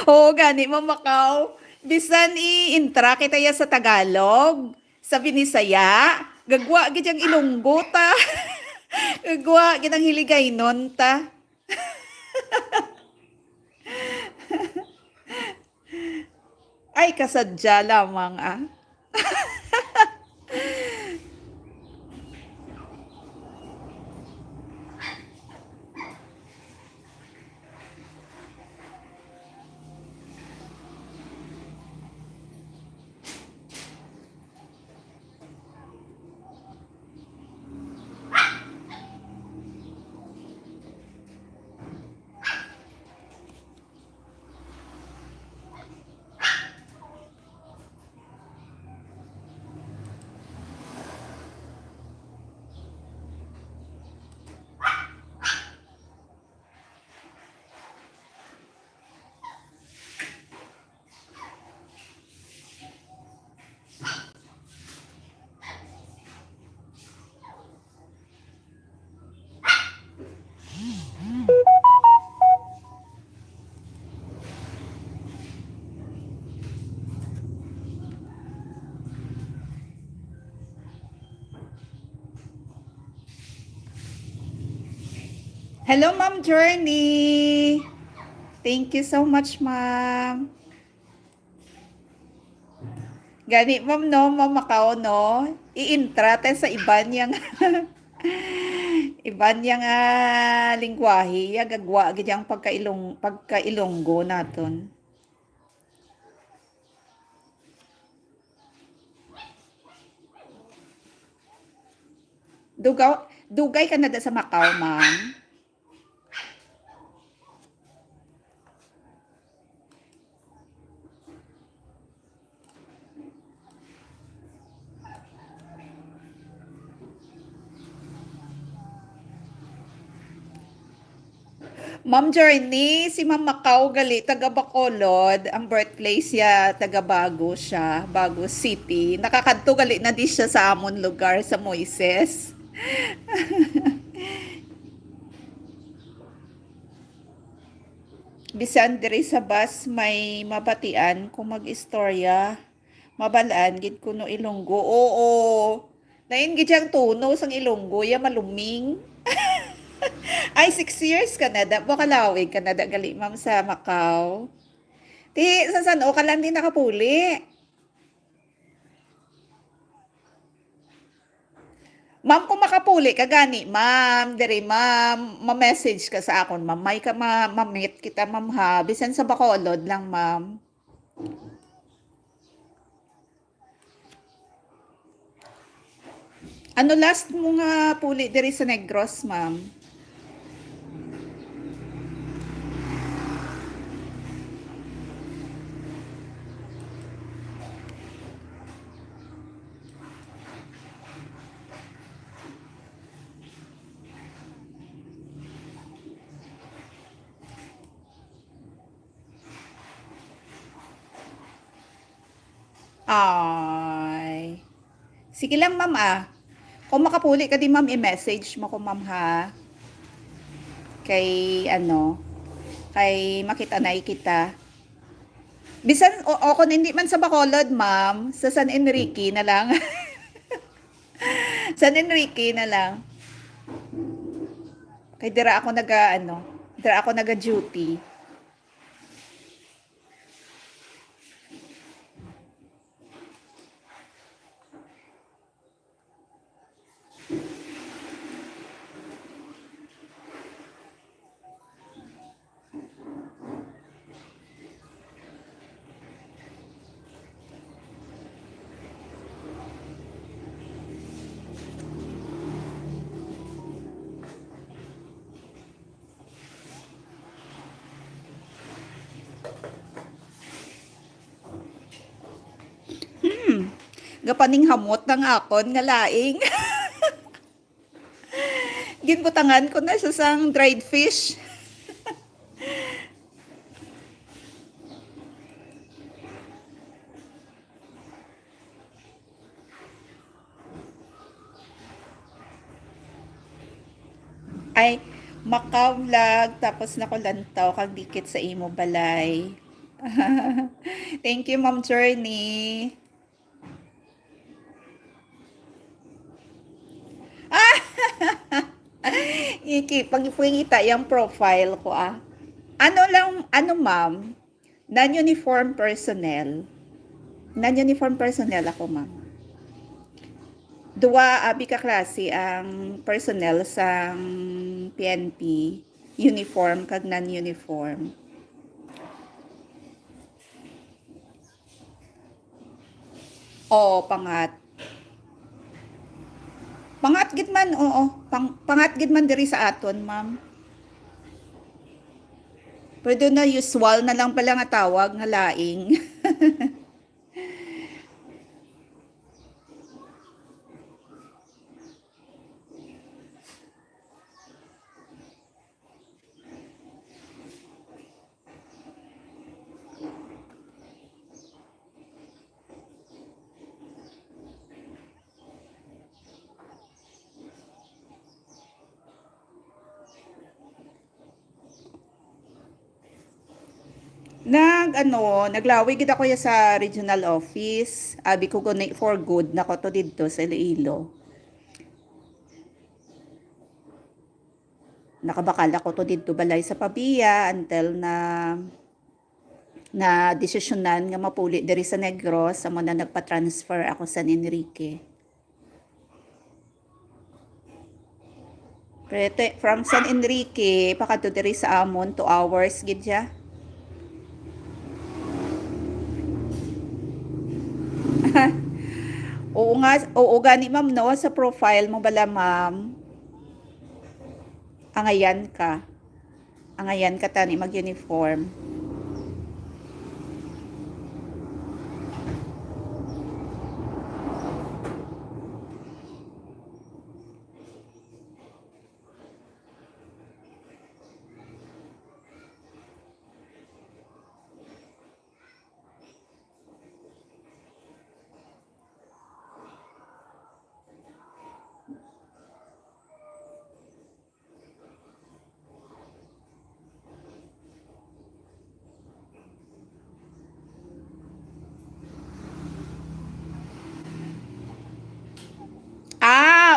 Oo, gani mamakaw. Bisan i-intra kita ya sa Tagalog, sa Binisaya, gagwa gid ang Ilonggo ta. Gagwa gid ang Hiligaynon ta. Ay kasadya lamang ah. Hello, Ma'am Journey. Thank you so much, Ma'am. Gani, Ma'am, no, Mamakaw, no? I-intra tayo sa iban yang iban yang lingwahe, ya gagwa gid yang pagkailonggo naton. Dugay ka na da sa Macau, Ma'am. Ma'am Journey, si Ma'am Macau gali, taga Bacolod. Ang birthplace siya, taga Bago siya, Bago City. Nakakadto gali na di siya sa amon lugar, sa Moises. Bisan diri sa bus may mabatian kung mag-istorya. Mabalaan gid kuno Ilonggo. Oo. Lain gid yang tuno sang Ilonggo, ya maluming. Ay, 6 years Canada. Bakalawig Canada gali ma'am sa Macau. Ti, sa San O ka lang din nakapuli. Ma'am, kung makapuli ka gani, ma'am, diri ma'am, ma-message ka sa akon, ma'am. May ka ma-meet kita, ma'am ha. Bisan sa Bacolod lang, ma'am. Ano last mo nga puli diri sa Negros, ma'am? Ay. Sige lang, ma'am ah. Kung makapuli ka di, ma'am, i-message mo ko, ma'am ha. Kay ano, kay makita na kita. Bisan o kung hindi man sa Bacolod, ma'am, sa San Enrique na lang. San Enrique na lang. Kay dira ako dira ako naga-duty. Gapaning hamot ng akon nga laing. Ginbutangan ko na siya sang dried fish. Ay, Macau vlog, tapos nakulantaw kag dikit sa imo balay. Thank you, Ma'am Journey. Pagpungita yung profile ko ah. Ano ma'am? Non-uniform personnel. Non-uniform personnel ako ma'am. Dua abi ka klase ang personnel sa PNP, uniform kag non-uniform. Oo, pangat. Pangat gid man, oo. Pangat gid man diri sa aton, ma'am. Pwede na usual na lang pala nga tawag nga laing. Naglawi gid ako ya sa regional office. Abi ko guni for good na ko to didto sa Iloilo. Nakabakal ako to didto balay sa Pabia until na desisyonan nga mapuli diri sa Negros amo na nagpa-transfer ako sa San Enrique. From San Enrique pakadto diri sa amon 2 hours gid siya. Oo gani ma'am no sa profile mo bala ma'am. Angayan ka. Angayan ka tani mag-uniform.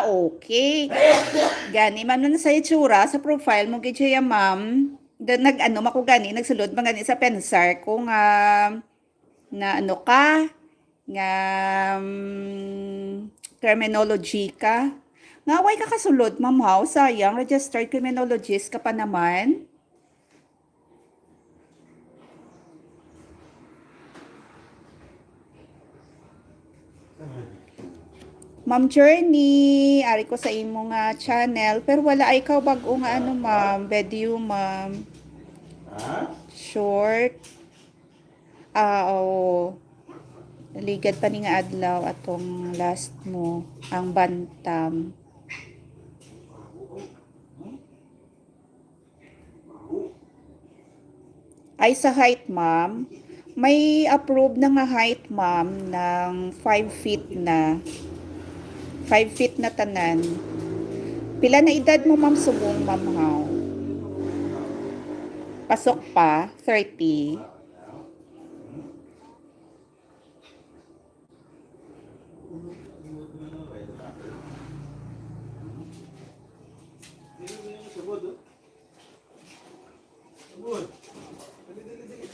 Okay. Gani, ma'am, na sa itsura, sa profile mo, gid siya, ma'am. Nag-ano, mako gani, nagsulod man gani sa pensar ko nga, na ano ka, nga criminology ka. Nga, way ka kasulod, ma'am, how? Sayang, registered criminologist ka pa naman. Ma'am Journey, ari ko sa imo nga channel, pero wala ay ikaw bago nga ano, ma'am, video, ma'am. Ha? Short. Oo. Ligad pa ni nga adlaw atong last mo, ang bantam. Ay sa height, ma'am. May approve na nga height, ma'am, ng 5 feet na. 5 feet na tanan. Pila na edad mo, ma'am, subong, ma'am, how? Pasok pa, 30. Sabod, oh. Sabod. Dali, dali, dali.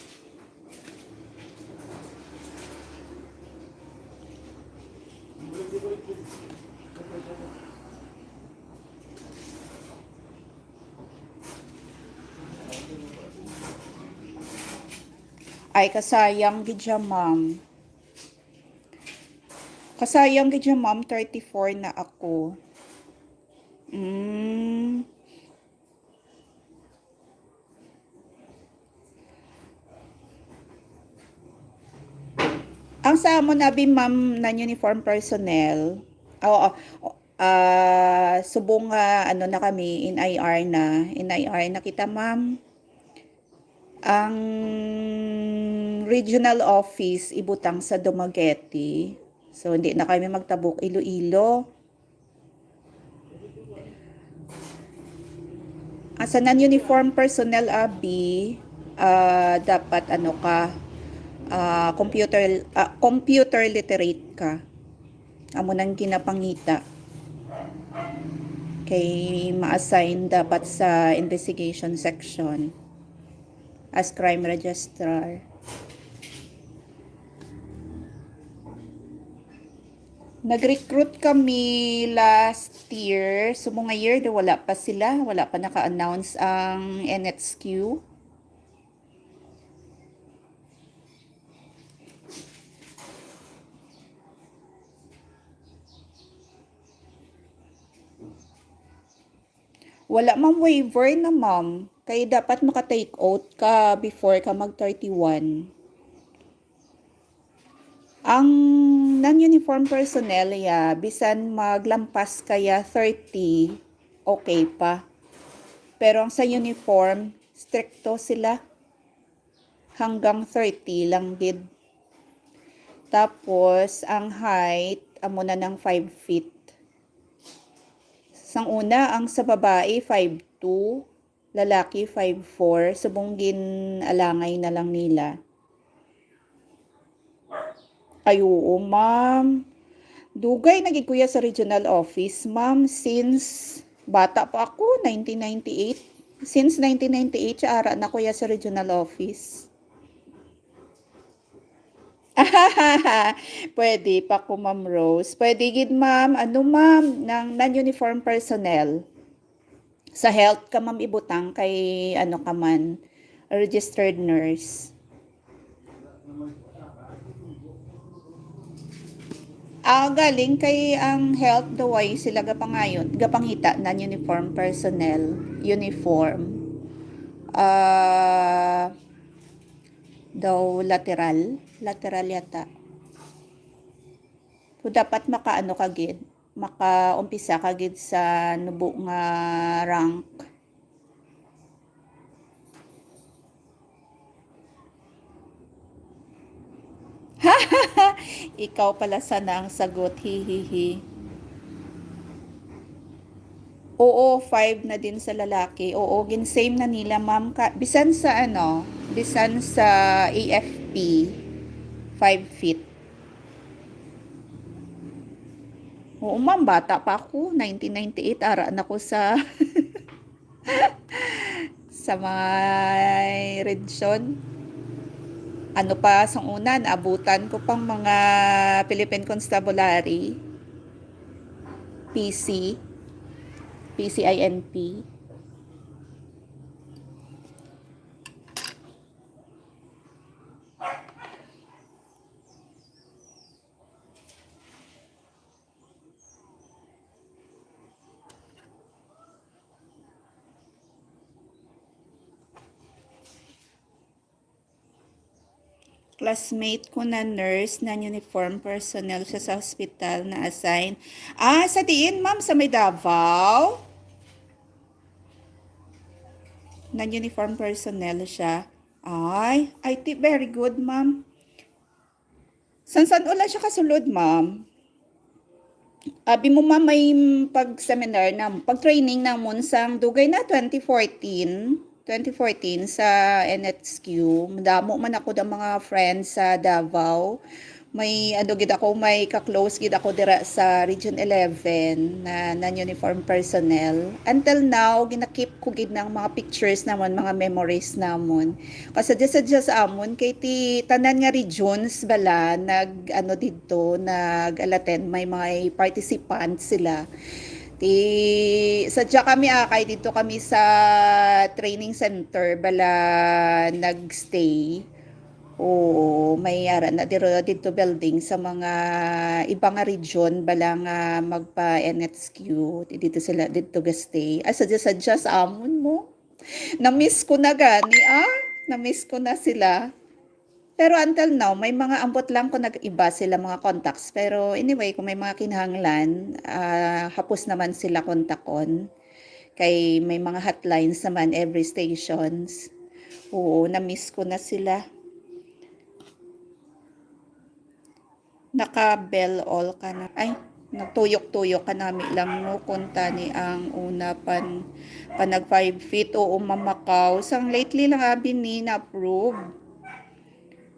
Balik, balik, balik. Ay, kasayang gid siya, ma'am. Kasayang gid siya, ma'am, 34 na ako. Ang sa mo nabi, ma'am, na uniform personnel, oo, subong nga, ano na kami, in IR na kita, ma'am. Ang regional office ibutang sa Dumaguete. So, hindi na kami magtabok Iloilo. Asa non-uniform personnel, abi, dapat ano ka, computer literate ka. Amo nang ginapangita. Kay ma-assign dapat sa investigation section as crime registrar. Nag-recruit kami last year. So, mga year, wala pa sila. Wala pa naka-announce ang NHQ. Wala mang waiver na, ma'am. Kaya dapat maka-take out ka before ka mag-31. Ang non-uniform personnel, bisan maglampas kaya 30, okay pa. Pero ang sa uniform, stricto sila. Hanggang 30 lang gid. Tapos, ang height, amo na ng 5 feet. Sang una, ang sa babae, 5'2", lalaki, 5'4", subong alangay na lang nila. Ay, oo, ma'am. Dugay naging kuya sa regional office, ma'am, since bata pa ako, 1998. Since 1998, siya ara na kuya sa regional office. Pwede pa ko, Ma'am Rose. Pwede gid, ma'am. Ano, ma'am, ng non-uniform personnel. Sa health ka, ma'am, ibutang kay ano ka man, registered nurse. Galing kay ang health daway sila gapangayon, gapangita non-uniform personnel, uniform. Daw lateral yata. So, dapat makaano ka gid, makaumpisa ka gid sa nubo nga rank. Ikaw pala sana ang sagot, hihihi. Oo, 5 na din sa lalaki. Oo, same na nila, ma'am. Bisan sa ano, bisan sa AFP, 5 feet. Oo, ma'am, bata pa ako. 1998, ara na ko sa sa mga redsyon. Ano pa, sa una, naabutan ko pang mga Philippine Constabulary, PC, PCINP. Classmate ko na nurse na uniform personnel siya sa hospital na assign. Ah, sa diin, ma'am, sa may Davao. Na uniform personnel siya. Ay, I think very good, ma'am. San ulan siya kasulod, ma'am? Abi mo ma'am, may pag-seminar na, pag-training na mo sang dugay na 2014 sa NHQ. Madamo man ako ng mga friends sa Davao. May ano gid ako, may ka-close gid ako dira sa Region 11 na non-uniform personnel. Until now, ginakip ko gid ng mga pictures namon, mga memories namon. Kasadya-sadya sa amon kay ti tanan nga regions bala nag ano didto, nag-attend, may mga participants sila. Ti sadya kami akay dito kami sa training center bala nagstay. Oo, may ara na dito building sa mga ibang nga region bala nga magpa NHQ dito sila dito gastay. Ay sadya sa amon mo. Na-miss ko na gani na-miss ko na sila. Pero until now, may mga ambot lang ko nag-iba sila mga contacts. Pero anyway, kung may mga kinahanglan, hapos naman sila kontakon. Kay may mga hotlines naman every stations. Oo, na-miss ko na sila. Naka-bell all ka na. Ay, nagtuyok-tuyok ka nami lang no kunta ni ang una panag 5 feet o umamakaw. Sang lately lang abi ni na-approve.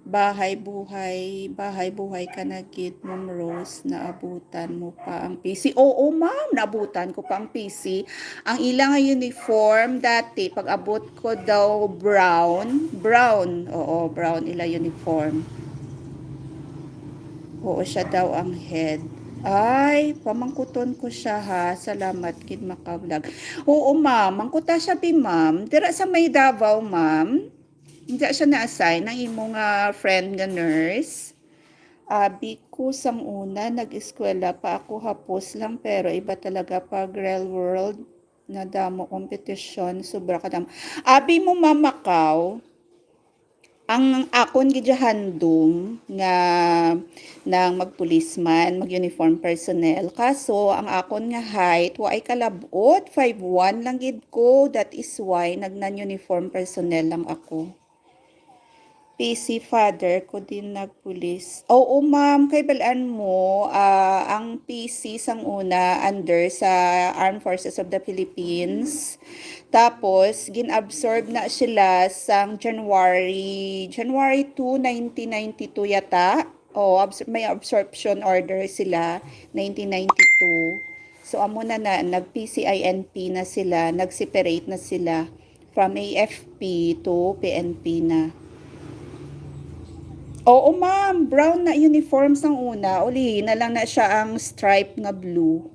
Bahay buhay ka na gid, Ma'am Rose, naabutan mo pa ang PC. Oo, ma'am, naabutan ko pa ang PC. Ang ilang uniform dati, pag abot ko daw brown, oo, brown ila uniform. Oo, siya daw ang head. Ay, pamangkuton ko siya ha. Salamat, kid makavlog. Oo, ma'am. Mangkuta siya bi, ma'am. Dira sa may Davao, ma'am. Hindi siya na-assign ng imong friend nga nurse. Abi ko sang una, nag-eskwela pa ako hapos lang, pero iba talaga pag real world na damo kompetisyon. Sobra ka damo. Abi mo, ma'am, Macau, ang akon gidyahandom nga nang magpulisman, mag-uniform personnel. Kaso, ang akon nga height, waay kalabot, 5'1 lang gid ko. That is why, nag-non-uniform personnel lang ako. PC father ko din nagpulis. Oo, ma'am, kay balaan mo, ang PC sang una under sa Armed Forces of the Philippines. Tapos, gin-absorb na sila sang January 2, 1992 yata. O, may absorption order sila, 1992. So, amo na nag-PCINP na sila, nag-separate na sila from AFP to PNP na. Oo, ma'am. Brown na uniform sang una. Uli na lang na siya ang stripe nga blue.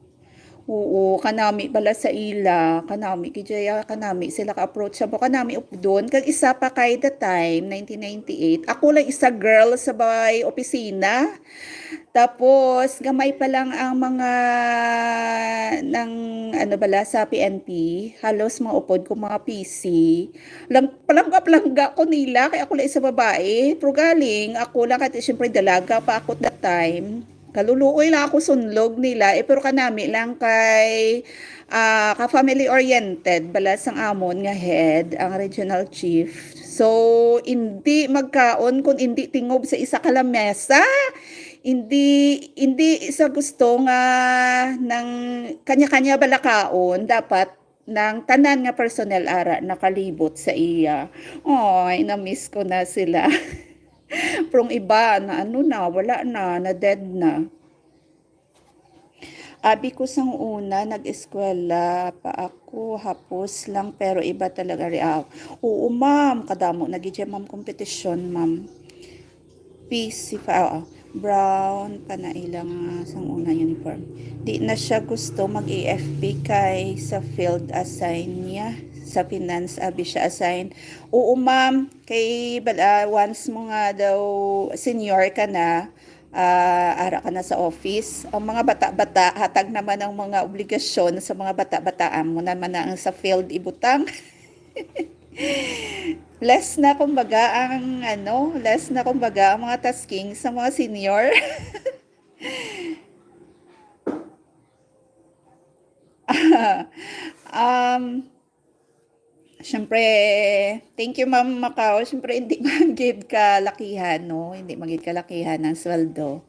Oo, kanami bala sa ila, kanami kijaya, kanami sila ka-approach sa kanami updon. Kag isa pa kay the time, 1998. Ako lang isa girl sa bay opisina. Tapos, gamay pa lang ang mga ng ano bala sa PNP, halos mga upod ko mga PC. Palangga ko nila, kaya ako lang isa babae. Pero galing, ako lang, kasi syempre dalaga pa ako that time. Kaluluoy lang ako sunlog nila, pero kanami lang kay ka-family oriented, balas ang amon nga head, ang regional chief. So, hindi magkaon kung hindi tingob sa isa ka lamesa, hindi sa gusto nga ng kanya-kanya balakaon, dapat ng tanan nga personnel ara nakalibot sa iya. Oy, na-miss ko na sila. Prong iba na ano na, wala na dead na. Abi ko sang una, nag-eskwela pa ako, hapos lang, pero iba talaga rin. Oo, ma'am, kadamo, nag-ma'am kompetisyon, ma'am. PC pa, brown pa na ilang sang una uniform. Di na siya gusto mag-AFP kay sa field assign niya. Sa finance, abi siya assign. Oo, ma'am, kay once mo nga daw senior ka na, ara ka na sa office. Ang mga bata-bata, hatag naman ang mga obligasyon sa mga bata-bataan mo naman na ang sa field ibutang. Less na kumbaga ang mga tasking sa mga senior. um, Siyempre, thank you Ma'am Macau. Siyempre, hindi magid kalakihan, no? Hindi magid kalakihan ng sweldo.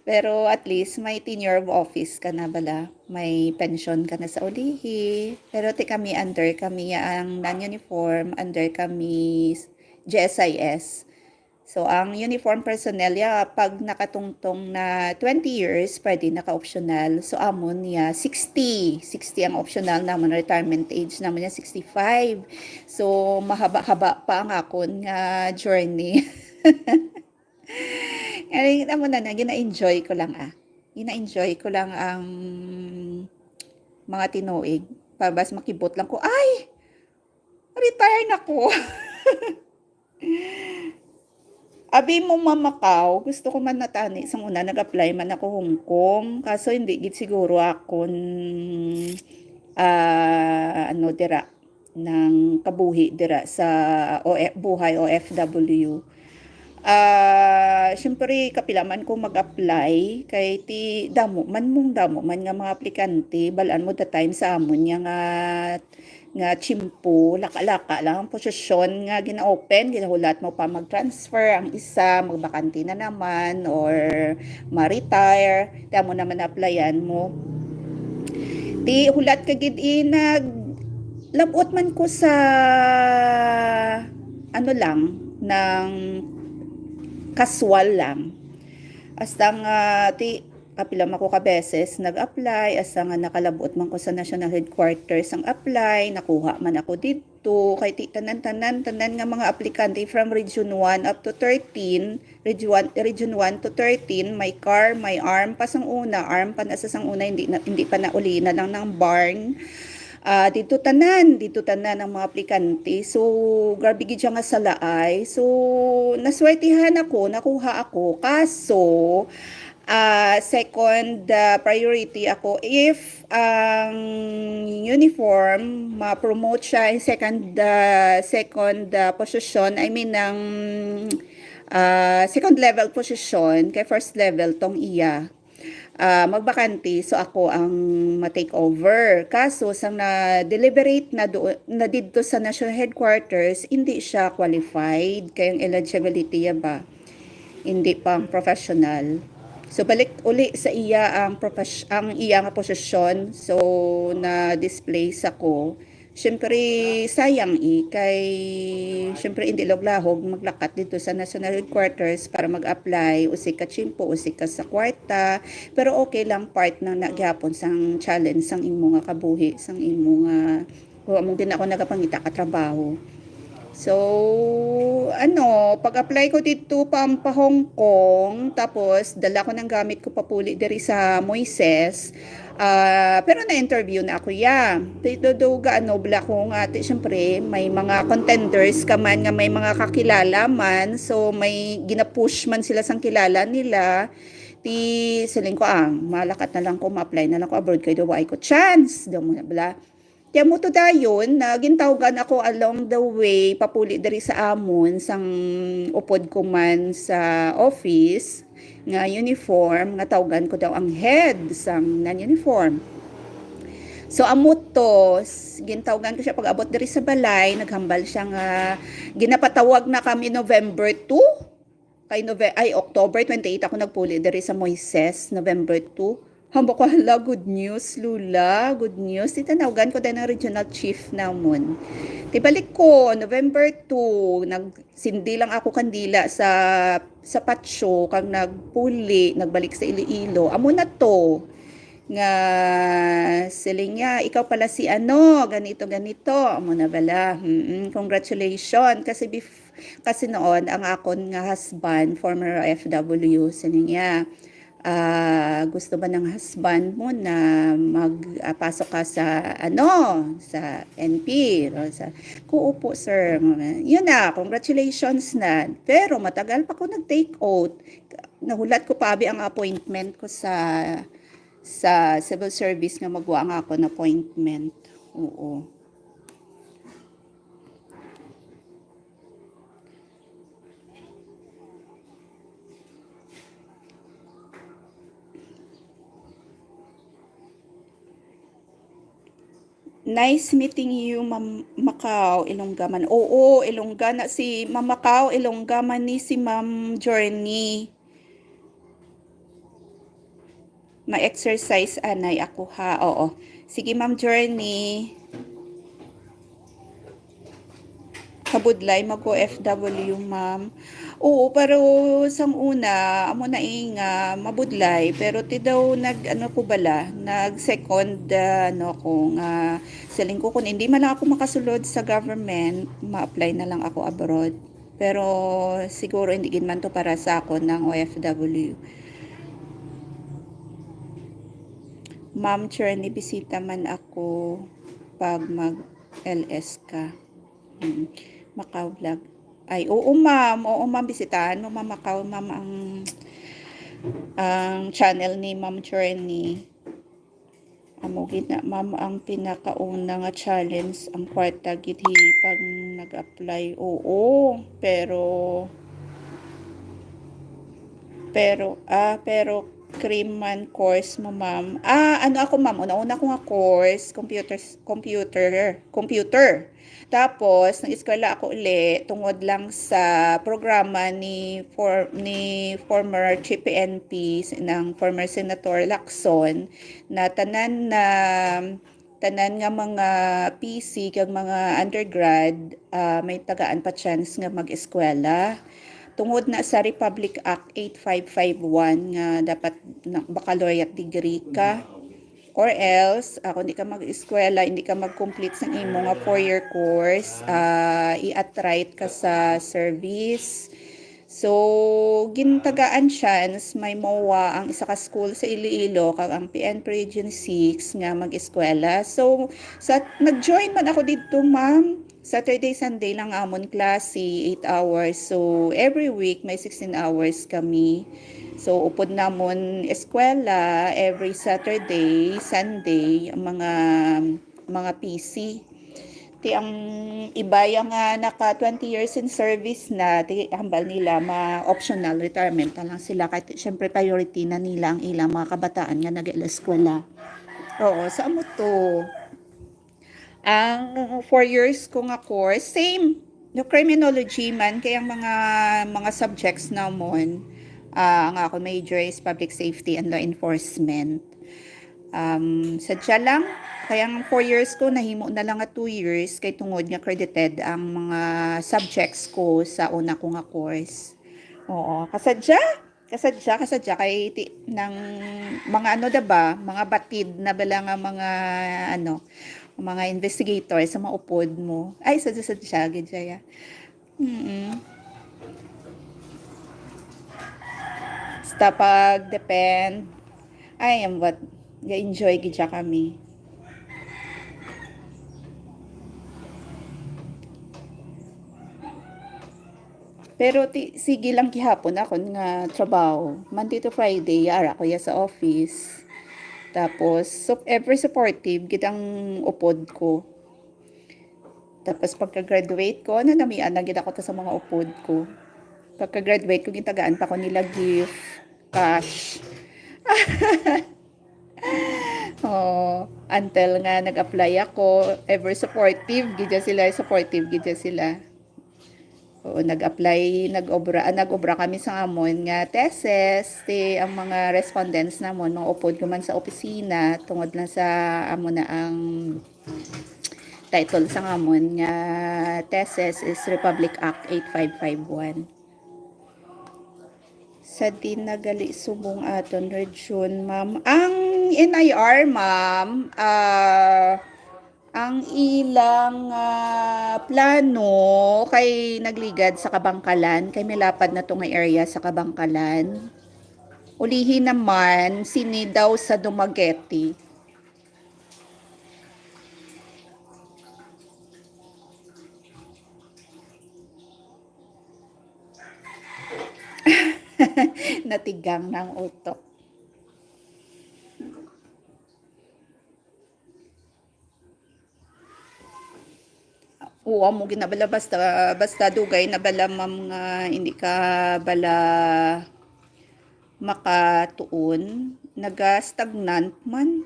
Pero at least may tenure of office ka na bala. May pension ka na sa ulihi. Pero kami under kami ang non-uniform, under kami GSIS. So, ang uniform personnel, pag nakatungtong na 20 years, pwede naka-optional. So, amon niya, 60. 60 ang optional naman, retirement age naman niya, 65. So, mahaba-haba pa ang akon nga journey. Kaya naman na, gina-enjoy ko lang Gina-enjoy ko lang ang mga tinuig. Pabas makibot lang ko, ay! Retire na ko. Abi mo mamakaw, gusto ko man natani sa una nag-apply man ako Hong Kong, kaso hindi gid siguro ako dira ng kabuhi dira sa buhay OFW. Syempre kapilaman ko mag-apply kay damo man nga mga aplikante balaan mo the time sa amon nga chimpo, laka-laka lang ang posisyon nga gina-open, ginahulat mo pa mag-transfer, ang isa, magbakante na naman, or ma-retire, damo naman na-applyan mo. Hulat ka gid labot man ko sa ng casual lang. Hasta nga, kapila man ko ka beses nag-apply, asa nga nakalabot man ko sa national headquarters ang apply, nakuha man ako dito, kay tanan nga mga aplikante from region 1 up to 13, region 1 to 13, may car, may arm pa sang una, arm pa na sa sang una, hindi pa nauli na lang ng barn. Dito tanan ang mga aplikante. So, grabe gid siya nga sa laay. So, naswertihan ako, nakuha ako. Kaso, second priority ako if ang uniform ma-promote siya in second position, I mean ng second level position kay first level tong iya magbakante, so ako ang ma-take over. Kaso sang na-deliberate na dito sa national headquarters, hindi siya qualified kayong eligibility ba, hindi pang professional. So balik uli sa iya ang iya nga posisyon, so na displace ako. Siyempre sayang kay siyempre hindi laglahog maglakat dito sa national headquarters para mag-apply usik ka chimpo, usik ka sa kwarta, pero okay lang, part ng nagyapon sang challenge sang imo nga kabuhi, sang imo nga mo din ako nagapangita ka trabaho. So, pag-apply ko dito pa Hong Kong, tapos dala ko ng gamit ko papuli diri sa Moises. Pero na-interview na ako Dito bla ko nga, syempre, may mga contenders ka man nga may mga kakilala man. So, may gina-push man sila sang kilala nila. Siling ko, malakat na lang ko, ma-apply na lang ko abroad kay daw ay ko chance. Daw mo na bla. Kaya mo to dayon, gintawgan ako along the way, papuli diri sa amon, sang upod ko man sa office, nga uniform, nga tawgan ko daw ang head sang non-uniform. So amot to, gintawgan ko siya pag abot diri sa balay, naghambal siya nga, ginapatawag na kami November 2, October 28 ako nagpuli diri sa Moises, November 2. Hambak ko, good news, Lula, good news. Titanawagan ko din ang regional chief namon. Tibalik ko, November 2, nagsindi lang ako kandila sa patsyo, kang nagpuli, nagbalik sa Iloilo. Amo na to. nga siling niya, ikaw pala si ano, ganito ganito, amo na bala. Congratulations kasi noon ang akon nga husband, former OFW, siling niya, gusto ba ng husband mo na magpasok ka sa ano, sa NP, no? Kuupo sir, yun na, congratulations na, pero matagal pa ko nag-take oath, nahulat ko pa abi ang appointment ko sa civil service nga magwa nga ako ng appointment. Oo. Nice meeting you, Ma'am Macau, Ilongga man. Oo, Ilongga na si Ma'am Macau, Ilongga man ni si Ma'am Journey. Ma-exercise anay ako ha. Oo. Sige, Ma'am Journey. Kabudlay mag-OFW, ma'am. Oo, pero sang una, amo na nga mabudlay, pero ti daw nag ano ko bala, nag second ano ko nga siling ko kun hindi man lang ako makasulod sa government, ma-apply na lang ako abroad. Pero siguro hindi gid man to para sa ako ng OFW. Ma'am Cherny, bisita man ako pag mag LS ka. Macau vlog. Ay, oo ma'am. Oo ma'am, bisitahan mo ma'am Macau, ma'am ang channel ni Ma'am Journey. Amo gid na ma'am ang pinakauna nga challenge ang kwarta gid pag nag-apply. Oo, pero cream man course mo ma'am. Ano ako ma'am, una-una ko nga course, computer. Tapos nag-eskwela ako uli tungod lang sa programa ni former Chief PNP ng former Senator Lacson na tanan nga mga PC kag mga undergrad, may tagaan pa chance nga mag-eskwela tungod na sa Republic Act 8551 nga dapat baccalaureate degree ka or else kung hindi ka mag-eskwela, hindi ka mag-complete sa imo nga 4-year course, i-attrite ka sa service. So, gintagaan chance may MOA ang isa ka school sa Iloilo kag ang PNP Region 6 nga mag-eskwela. So, nag-join man ako dito, ma'am. Saturday, Sunday lang amon klase, 8 hours. So, every week may 16 hours kami. So, upod namon eskwela every Saturday, Sunday, ang mga PC. Ti ang iba yung naka 20 years in service na, ti hambal nila ma-optional retirement na lang sila. Kahit syempre priority na nila ang ilang mga kabataan nga nag-eskwela. Oo, sa mo to. Ang 4 years ko nga course, same. No criminology man, kaya ang mga subjects namon, ang ako major is public safety and law enforcement. Sadya lang, kaya ang 4 years ko, nahimo na lang nga 2 years, kay tungod nga credited ang mga subjects ko sa una ko nga course. Oo, kasadya kay ng mga ano ba, mga batid na bala nga mga ano, mga investigator sa mga upod mo. Ay, sadya gid siya. Basta pag depend, ay, ang what, ga-enjoy gid siya kami. Pero sige lang gihapon ako nga trabaho. Monday to Friday, ara ko ya sa office. Tapos, every supportive, kitang upod ko. Tapos, pagka-graduate ko, namian na gid ako sa mga upod ko. Pagka-graduate ko, gitagaan pa ko nila gift, cash. Until nga nag-apply ako, ever supportive, supportive gidya sila. Oo, nag-obra kami sa amon nga thesis, ang mga respondents namon, mga upod ko man sa opisina, tungod lang sa amon na ang title sa amon nga thesis is Republic Act 8551. sa dinagali subong aton region, ma'am. Ang NIR, ma'am, ang ilang plano kay nagligad sa Kabangkalan, kay milapad na tong area sa Kabangkalan. Ulihin naman, sini daw sa Dumaguete. Natigang ng utok. Oo, mo ginabala basta dugay na bala ma'am nga hindi ka bala makatuon, nagastagnant man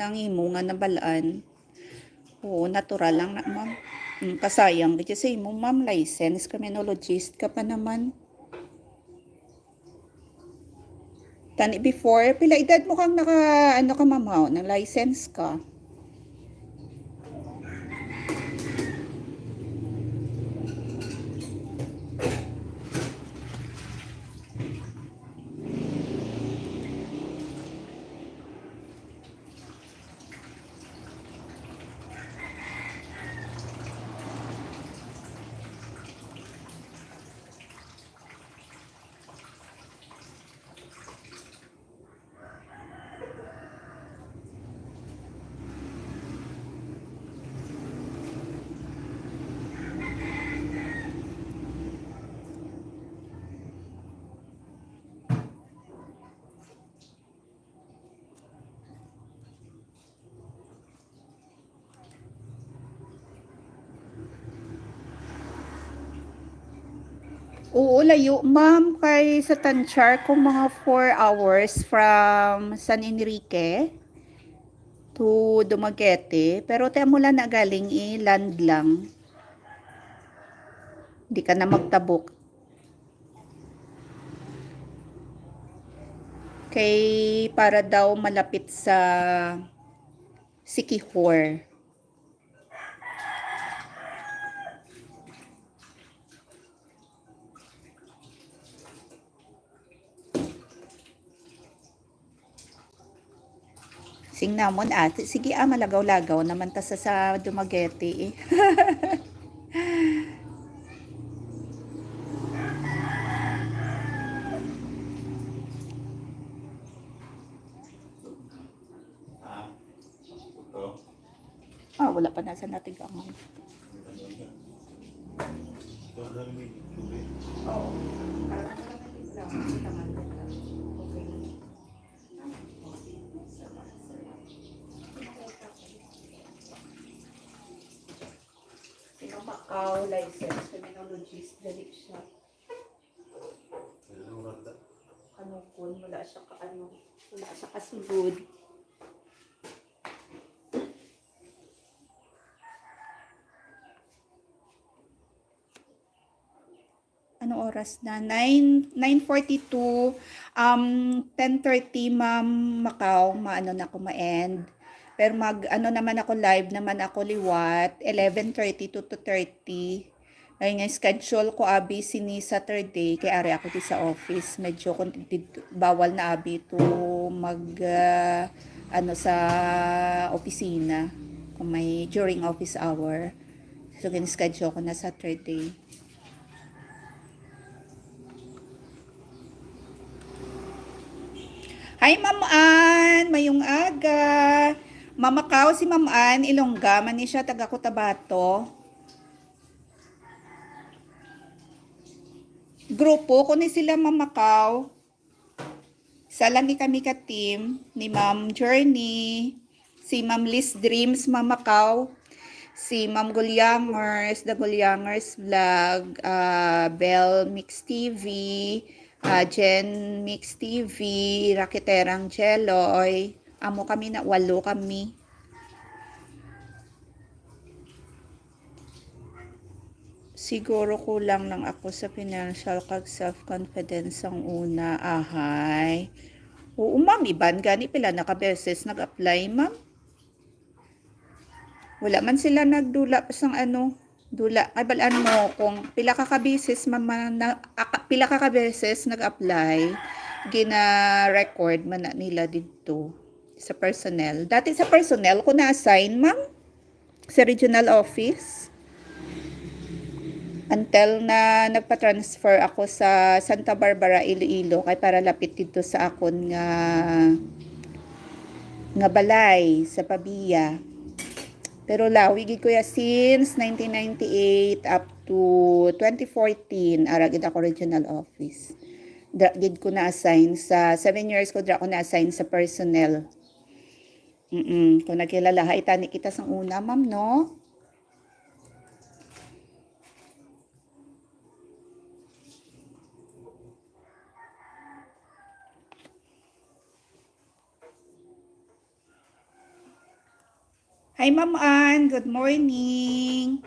ang imo nga nabalaan. Oo, natural lang na ma'am. Kasayang kasi imo ma'am, license criminologist ka pa naman. Tani before, pila edad mo kang naka ano ka ma'am, na license ka? Oo, layo ma'am kay sa Tanchar ko mga 4 hours from San Enrique to Dumaguete. Pero tayo mula na galing land lang. Di ka na magtabok. Kay para daw malapit sa Sikihor. Sing namon ate, sige malagaw-lagaw naman ta sa Dumaguete eh. Wala pa nasa natigangan. Oo. Sino Macau license criminologist dali siya. Kanukon, wala siya kasulod. Ano oras na? 9:42. 10:30 ma'am Macau, maano na ako ma-end. Pero ano naman ako live naman ako liwat 11:30 to 2:30. Ay nga schedule ko abi sini Saturday kay ari ako di sa office. Medyo bawal na abi to mag ano sa opisina kung may during office hour. So schedule ko na Saturday. Hi, Ma'am Ann! Mayong aga! Mamakaw si Ma'am Ann, Ilongga, man ni siya, taga Cotabato. Grupo, kung ni sila Mamakaw, salang ni kami ka team, ni Ma'am Journey, si Ma'am Liz Dreams Mamakaw, si Ma'am Gulyangers, The Gulyangers Vlog, Bell Mix TV, Jen Mix TV, Rakiterang Jeloy. Amo kami na 8 kami. Siguro kulang lang ako sa financial kag self-confidence ang una. Ahay. Oo ma'am, iban gani pila nakabeses nag-apply ma'am. Wala man sila nagdula sang ano, Dula, ay balaan mo kung pila ka kabeses pila ka kabeses nag-apply, gina-record man na nila dito sa personnel. Dati sa personnel ko na-assign, ma'am, sa regional office. Until na nagpa-transfer ako sa Santa Barbara, Iloilo, kay para lapit dito sa akon nga balay sa Pabia. Pero lawi gid ko ya since 1998 up to 2014 ara gid ako regional office. Dra gid ko na-assign sa 7 years ko dra ko na-assign sa personnel. Kung nakilala ha itani kita sang una, ma'am, no? Hi, Ma'am Ann. Good morning.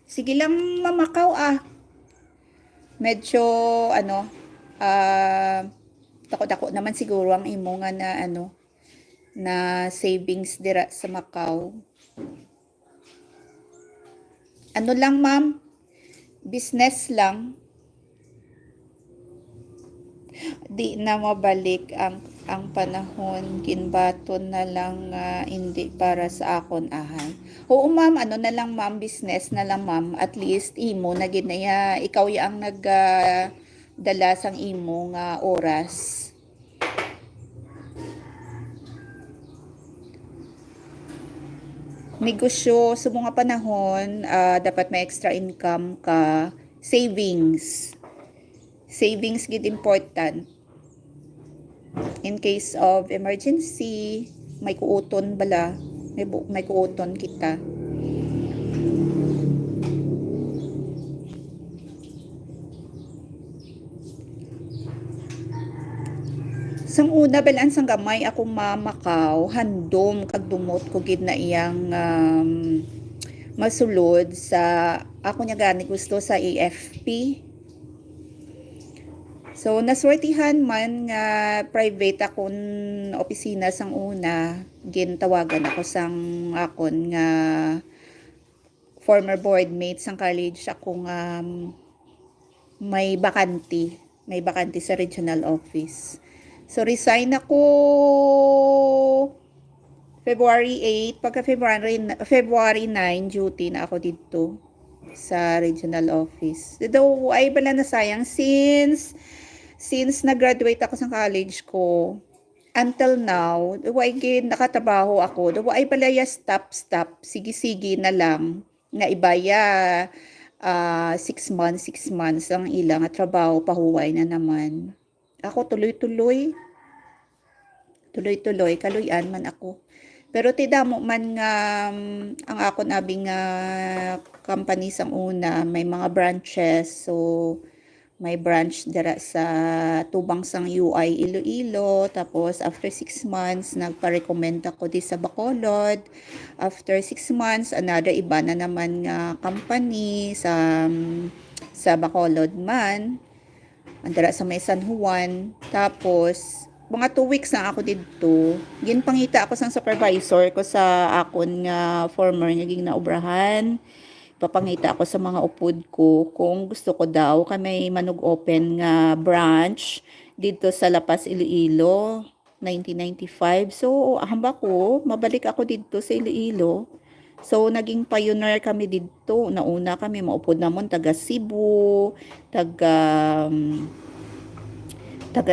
Sige lang, mamakaw Medyo, ano, dako-dako naman siguro ang imo nga na, na savings dira sa Macau. Ano lang, ma'am? Business lang. Di na mabalik ang panahon, kinbaton na lang hindi para sa akon ahan. Oo, ma'am, ano na lang, ma'am, business na lang, ma'am. At least imo na ginaya ikaw ya ang dala sang imo nga oras. Negosyo sa mga panahon, dapat may extra income ka, savings. Savings gid important. In case of emergency, may kuuton bala, may kuuton kita. Sang una balaan sang gamay ako mamakaw, handom kag dumot ko gid na iyang masulod sa ako nya gani gusto sa AFP. So, naswertihan man nga private akong opisina sang una, gintawagan ako sang akon nga former board mate sang college ako nga may bakanti sa regional office. So, resign ako February 8, pagka February 9, duty na ako dito sa regional office. Though, ay bala na sayang since nag-graduate ako sa college ko, until now, way nakatrabaho ako, ay palaya stop, sige na lang, nga ibaya 6 months ang ilang at trabaho, pahuway na naman. Ako tuloy-tuloy, kaluyan man ako. Pero tidamo man nga ang ako nabing company sang una, may mga branches, so may branch dira sa Tubang sang UI Iloilo, tapos after 6 months nagpa-recommend ako di sa Bacolod. After 6 months another iba na naman nga company sa Bacolod man, andara sa may San Juan. Tapos mga 2 weeks na ako dito, ginpangita ako sang supervisor ko sa akon nga former nga ginaobrahan. Papangita ako sa mga upod ko kung gusto ko daw kami manug-open nga branch dito sa La Paz, Iloilo, 1995. So, hamba ko, mabalik ako dito sa Iloilo. So, naging pioneer kami dito. Nauna kami, maupod namon, taga Cebu, taga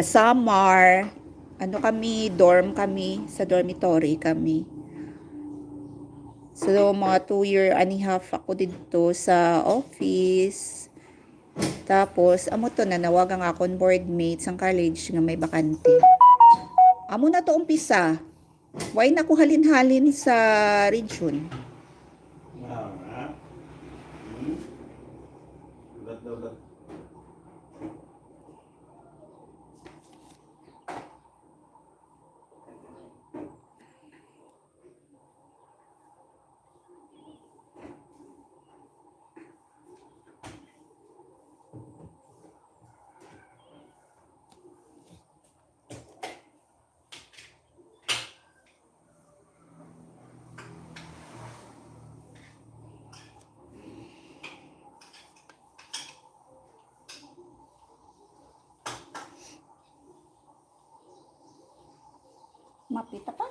Samar. Ano kami, dorm kami, sa dormitory kami. So, mga 2 year and a half ako dito sa office. Tapos, amo to na nawagang akong board mate sang college nga may bakante. Amo na to umpisa. Why na ko halin-halin sa region? Ulat. Mapita pa.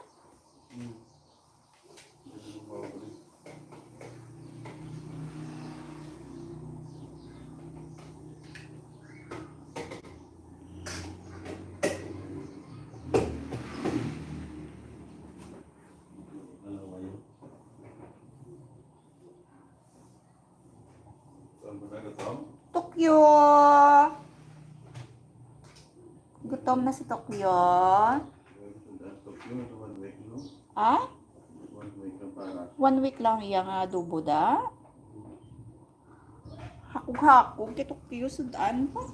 Tokyo! Gutom na si Tokyo. Ah? 1 week lang iyang adobo da. Hakog-hakog kay Tokyo sudan pa.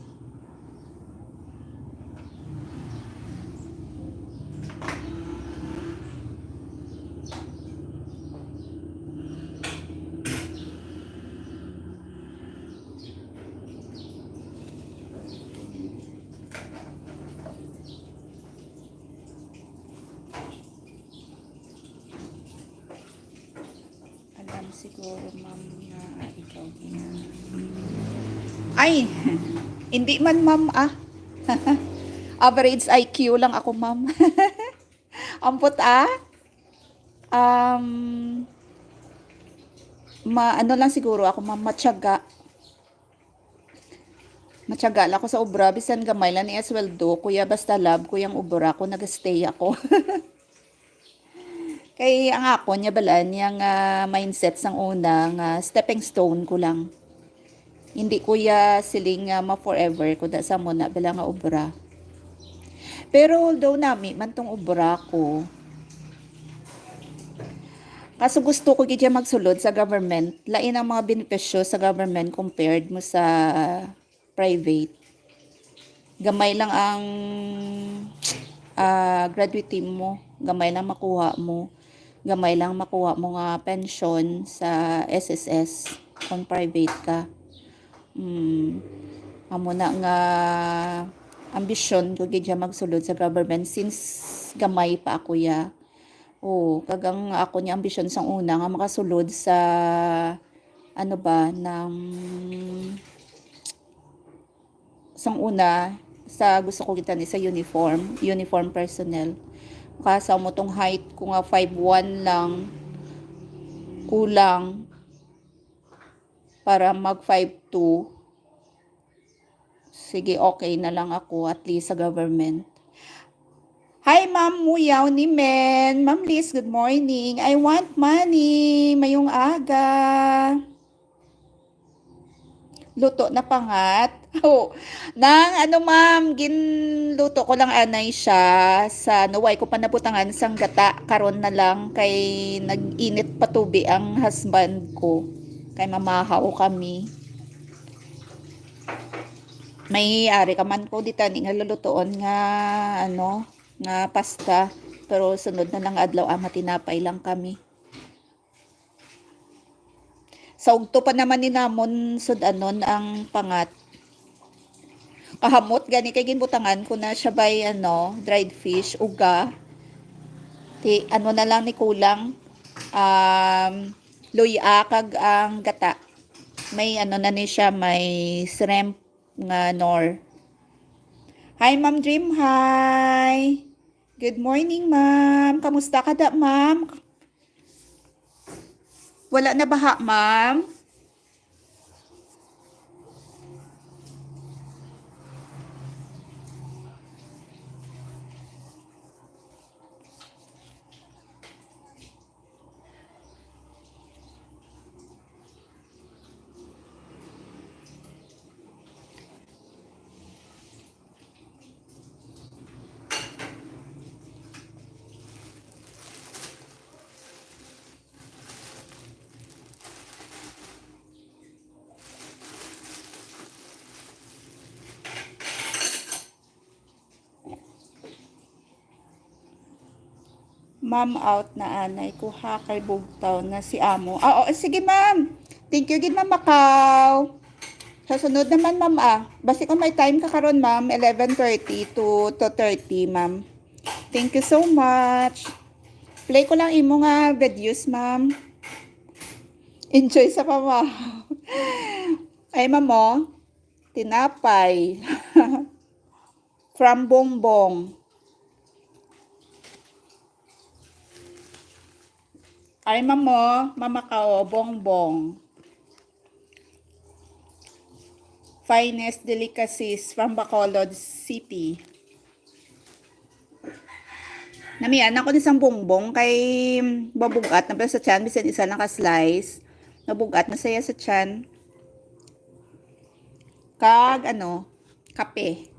Alam siguro ma'am na ikaw na. Ay! Hindi man ma'am ah. Average IQ lang ako ma'am. Ampot ah. Ano lang siguro ako ma'am, matyaga. Matyaga lang ako sa obra, bisan gamay lang ni sweldo, kuya basta love, kuyang obra ko, nag-stay ako. Kay ang ako niya balan, yung mindset sang unang stepping stone ko lang. Hindi kuya siling ma-forever ko da sa muna bala nga obra. Pero although nami man tong obra ko, kaso gusto ko gidya magsulod sa government, lain ang mga benepisyo sa government compared mo sa private. Gamay lang ang graduate mo, gamay lang makuha mo. Gamay lang makuha mo nga pension sa SSS kung private ka. Amo na nga ambisyon ko gidya magsulod sa government since gamay pa ako ya. Kagang ako niya ambisyon sang una nga makasulod sa ano ba ng sang una sa gusto ko kita ni sa uniform personnel. Kasa mo tong height ko nga 5'1 lang kulang para mag 5'2. Sige, okay na lang ako at least sa government. Hi, Ma'am Muyaw ni Men. Ma'am Liz, good morning. I want money. Mayong aga. Luto na pangat. Nang ma'am, ginluto ko lang anay siya sa naway ko panabutangan sang gata. Karon na lang kay nag-init patubi ang husband ko. Kay mamahaw kami. May ari ka man ko dita ni nga lulutoon nga nga pasta, pero sunod na lang adlaw matinapay lang kami. Sa ugto pa naman ni namon sudanon ang pangat. Kahamot gani kay ginbutangan ko na siya bay dried fish uga. Ti na lang ni kulang luya kag ang gata. May na ni siya, may shrimp nga nor. Hi Ma'am Dream, hi. Good morning ma'am. Kamusta ka da ma'am? Wala na baha ma'am? Ma'am out na anay ko ha kay bugtaw na si amo. Sige ma'am. Thank you gid ma'am Macau. Sa sunod naman ma'am Basi kung may time ka karon ma'am 11:30 to 2:30 ma'am. Thank you so much. Play ko lang imo nga videos ma'am. Enjoy sa pama. Ay ma'am tinapay. From Bongbong. Ay, mamo, mama ka o, bongbong. Finest delicacies from Bacolod City. Namian ako ni isang bongbong kay babugat na sa tiyan, bisan isa naka-slice. Nabugat na saya sa tiyan. Kag ano, kape.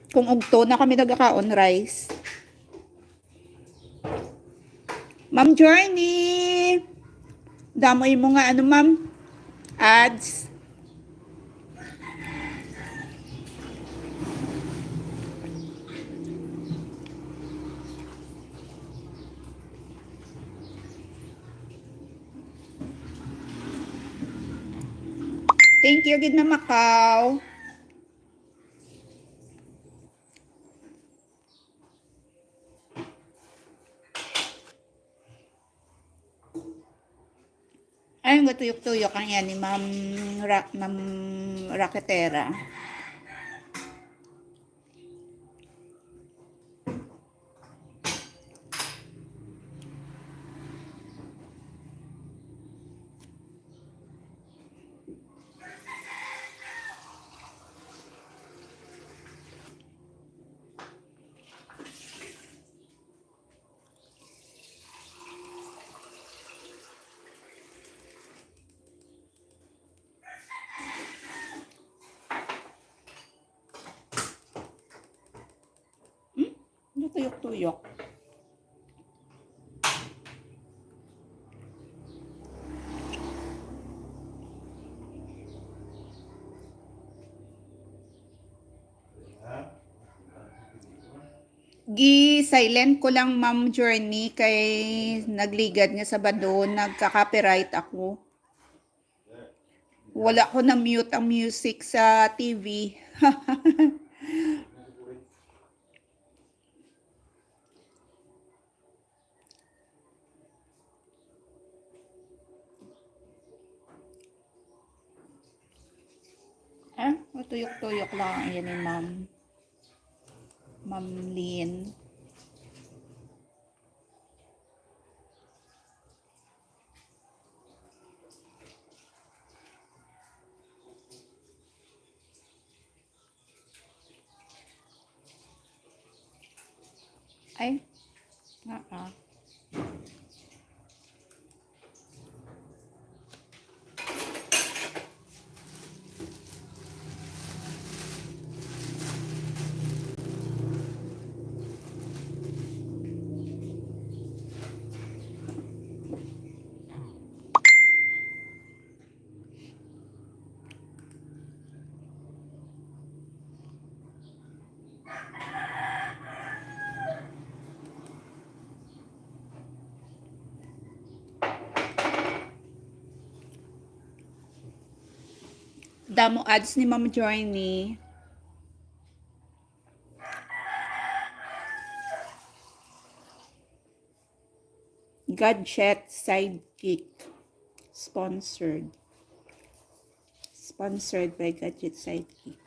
Kung ugto na kami nagkakaon rice. Ma'am Journey! Damoy mo nga ano ma'am? Ads. Thank you, gid na Macau. Ay, gatuyok-tuyok ang yan ni Ma'am Raketera. Tuyok-tuyok. Gi-silent ko lang Ma'am Journey kay nagligad nga sa badon, nagka-copyright ako. Wala ko na mute ang music sa TV. Tuyok-tuyok lang yan ni Ma'am Lynn. Ay, nga. Damo ads ni Ma'am Journey. Gadget Sidekick. Sponsored by Gadget Sidekick.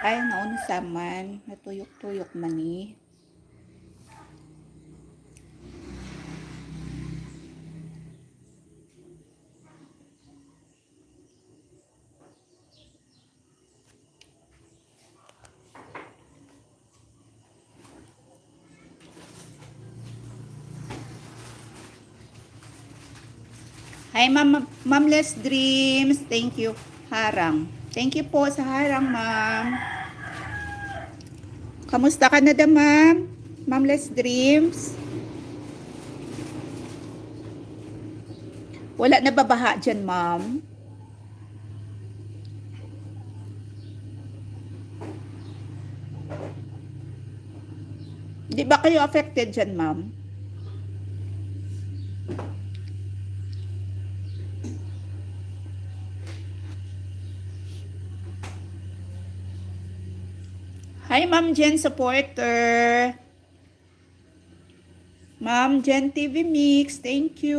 Ay, nauna saman. Natuyok-tuyok man eh. Hi, Ma'amless Dreams. Thank you, Harang. Thank you po sa harang, ma'am. Kamusta ka na da, ma'am? Ma'amless Dreams. Wala na babaha dyan, ma'am. Di ba kayo affected dyan, ma'am? Hi, Ma'am Jen supporter. Ma'am Jen TV Mix, thank you.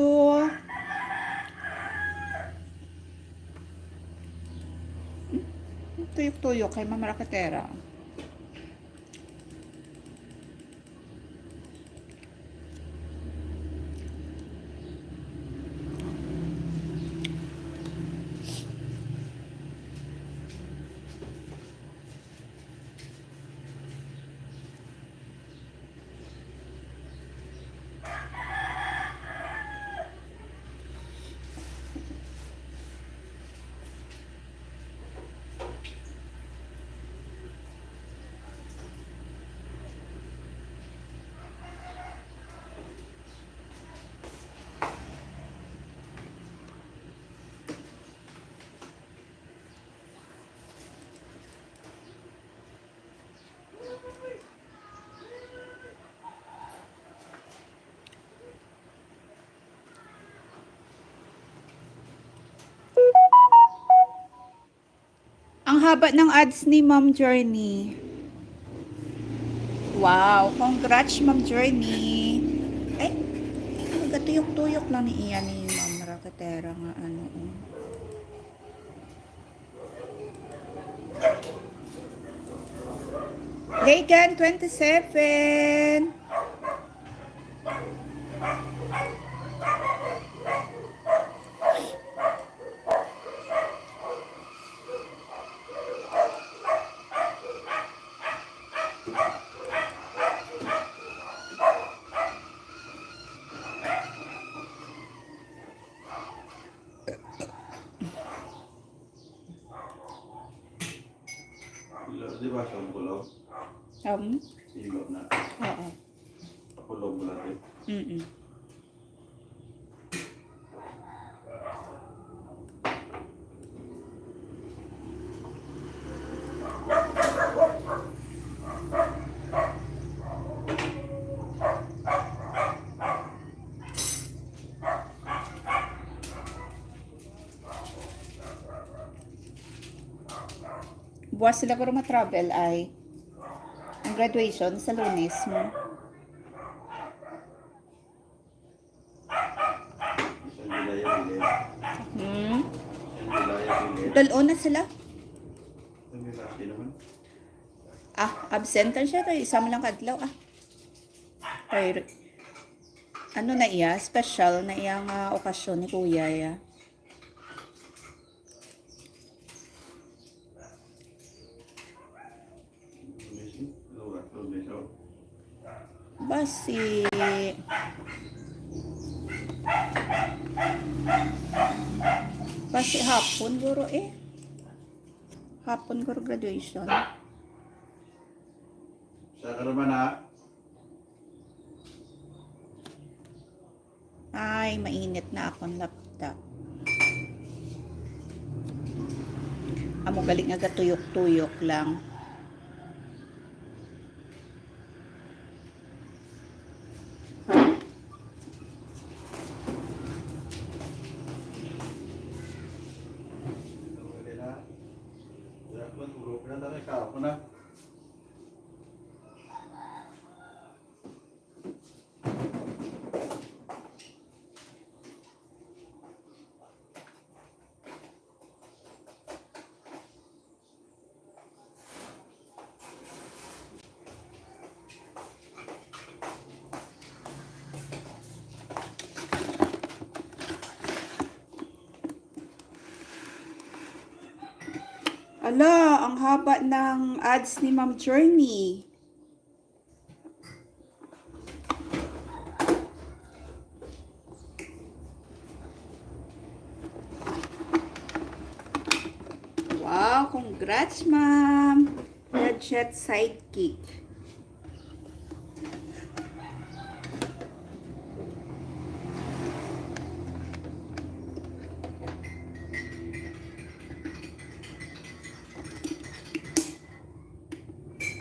Tuyok-tuyok kay Mama Rakatera. Ang haba ng ads ni Ma'am Journey. Wow, congrats Ma'am Journey. Ay, magkatuyok-tuyok lang ni Ian ni Ma'am Rakatera nga ano. Reagan 27. Di ba siya kulog? Ilog na. Oo. Kulog mo natin. Mm-mm. Buwas sila pero ma-travel ay ang graduation sa Lunes mo. Isang bilaya bilis. Hmm? Isang bilaya bilis. Dalo na sila. Ang bilaki naman. Absent siya to. Isa mo lang kadlaw Ay, ano na iya? Special na iyang okasyon ni Kuya ya. Basi. Basi hapon guro Hapon guro graduation. Sa karuman ha? Ay, mainit na akong laptop. Amo galing nga tuyok-tuyok lang. Ala, ang haba ng ads ni Ma'am Journey. Wow, congrats Ma'am. Gadget Sidekick.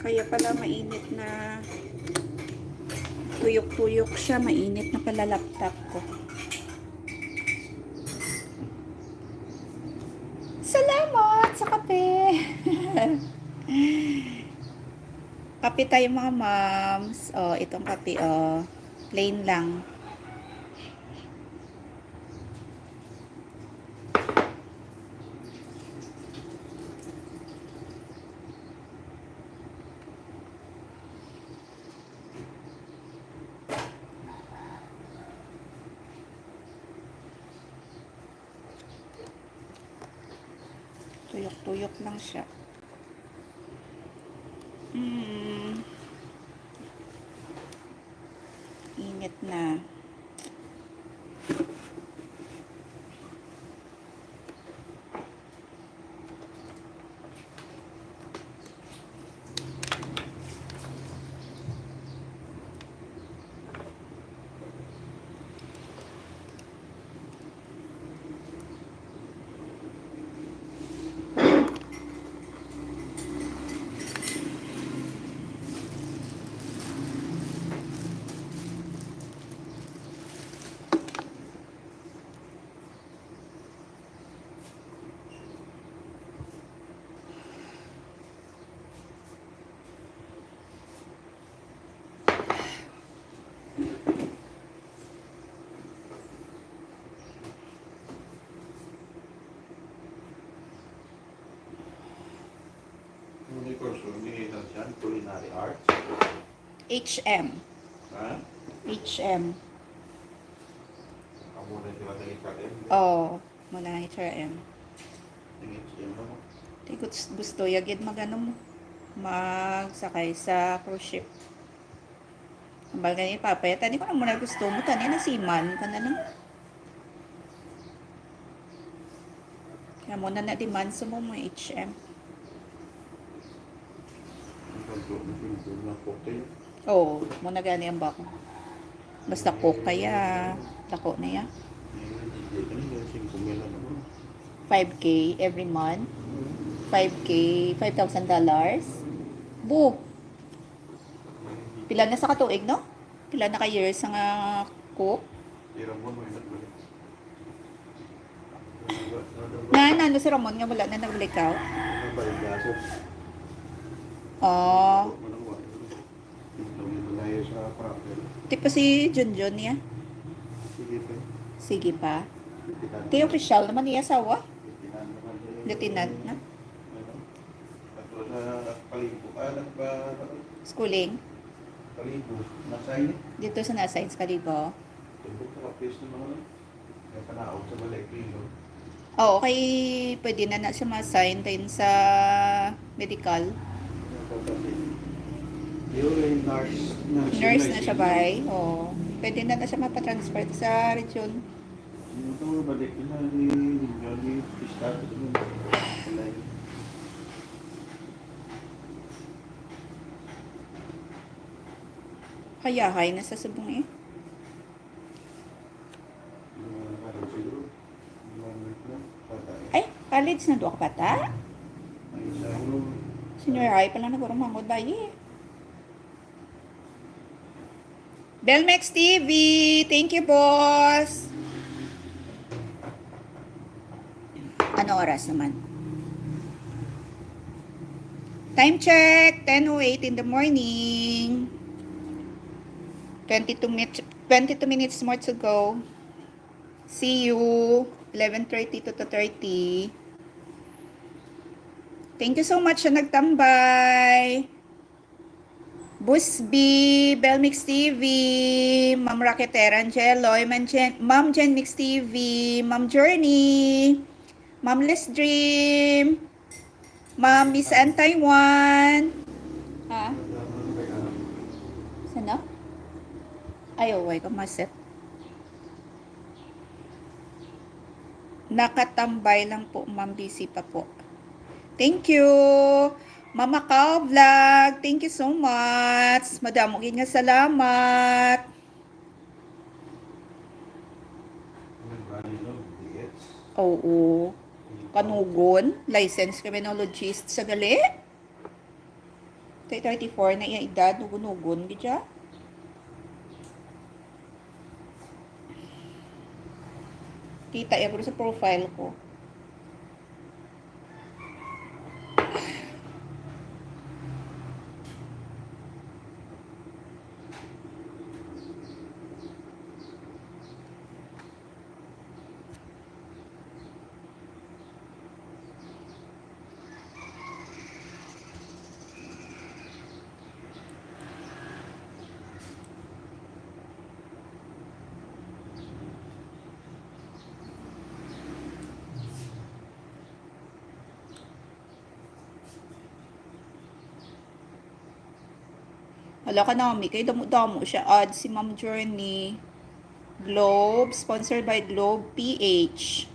Kaya pala mainit na tuyok-tuyok siya. Mainit na pala laptop ko. Salamat sa kape! Kape tayo mga moms. Oh, itong kape, oh. Plain lang. Tuyok lang siya. Init na. Hindi ko sure, hindi lang siya, culinary arts. HM. Ha? HM. Ako muna sila sa ikalim. Oh, muna HRM. Tingin siya mo. Di gusto yagid magano mo. Magsakay sa cruise ship. Ang bagay ni Papa, tani ko na muna gusto mo, tani na siman ka na lang. Kaya muna na demand sa mo HM. Ang pagkakas na cocktail. Oo, muna gani ang bako. Basta coke kaya, tako na ya. Hindi ka nila, 5 mil naman. 5K every month. 5K, $5,000. Bu! Pila na sa katuig, no? Pila na ka years ang coke? Tira mo mo yung nagbalik. Ano si Ramon nga wala na nagbalik out? Nabalik gaso. Oh, Malayo sa proper. tipo si Junjun niya. Sige pa. Sige pa. Kaya official naman niya asawa. Lieutenant na. At sa Kalibo ka, Schooling. Kalibo, nasay. Dito sa na-assign sa Kalibo. Tubok sa kapis ng mga kaya panaog sa balay kilo. Oo, okay. Pwede na siya ma-assign din sa medical. Yung nurse. Nurse na siya ba? Oo. Pwede na siya mapatransfer sa region. Ito, balik na ni start ng balay. Hayahay na sa subong eh. Parang siguro. Patay. Ay, college na doon ka bata? Ay, isa ulo. Senior high pa lang nagurong mangod ba eh. Belmex TV, thank you boss. Ano oras naman? Time check, 10:08 in the morning. 22 minutes more to go. See you 11:30 to 2:30. Thank you so much sa nagtambay. Busby, Belmix TV, Ma'am Raquetera Angeloy, Ma'am Jen Mix TV, Ma'am Journey, Ma'am Liz Dream, Ma'am Miss Ann Taiwan. Ha? Sana? Ayaw, ay kamaset. Nakatambay lang po, Ma'am, busy pa po. Thank you. Mama Kao Vlog, thank you so much. Madamo nga salamat. Oo. Kanugon, license criminologist sa gali. 34 na iya edad, nugon-nugon gidya. Kita ya sa profile ko. Wala ka Naomi, kay damo-damo siya. Ad si Ma'am Journey. Globe, sponsored by Globe PH.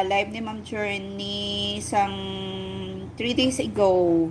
Live ni Ma'am Journey sang 3 days ago.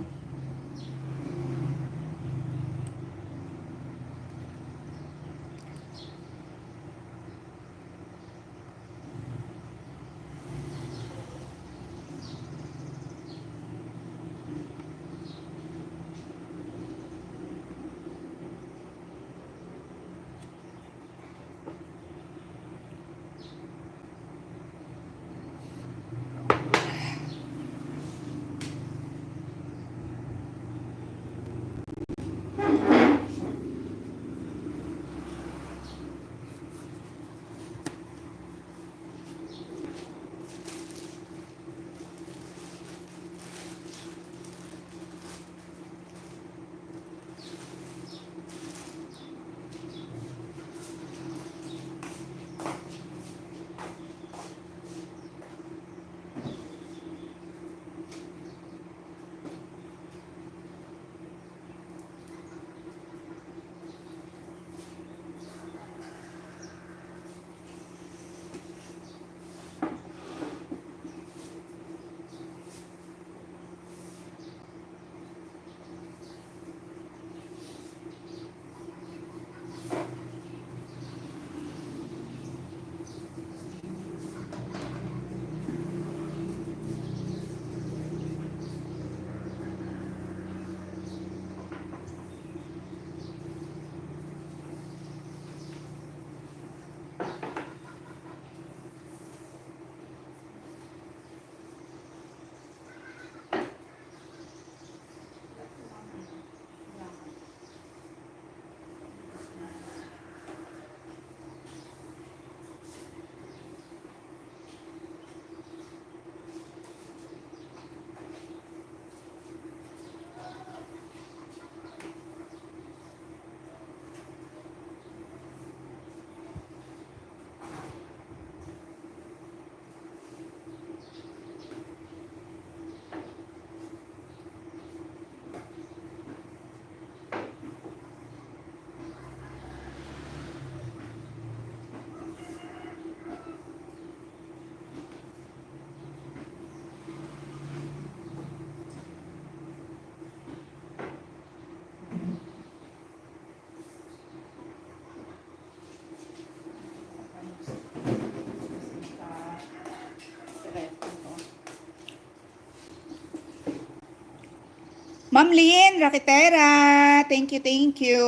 Ma'am Lynn Rakitera, thank you, thank you.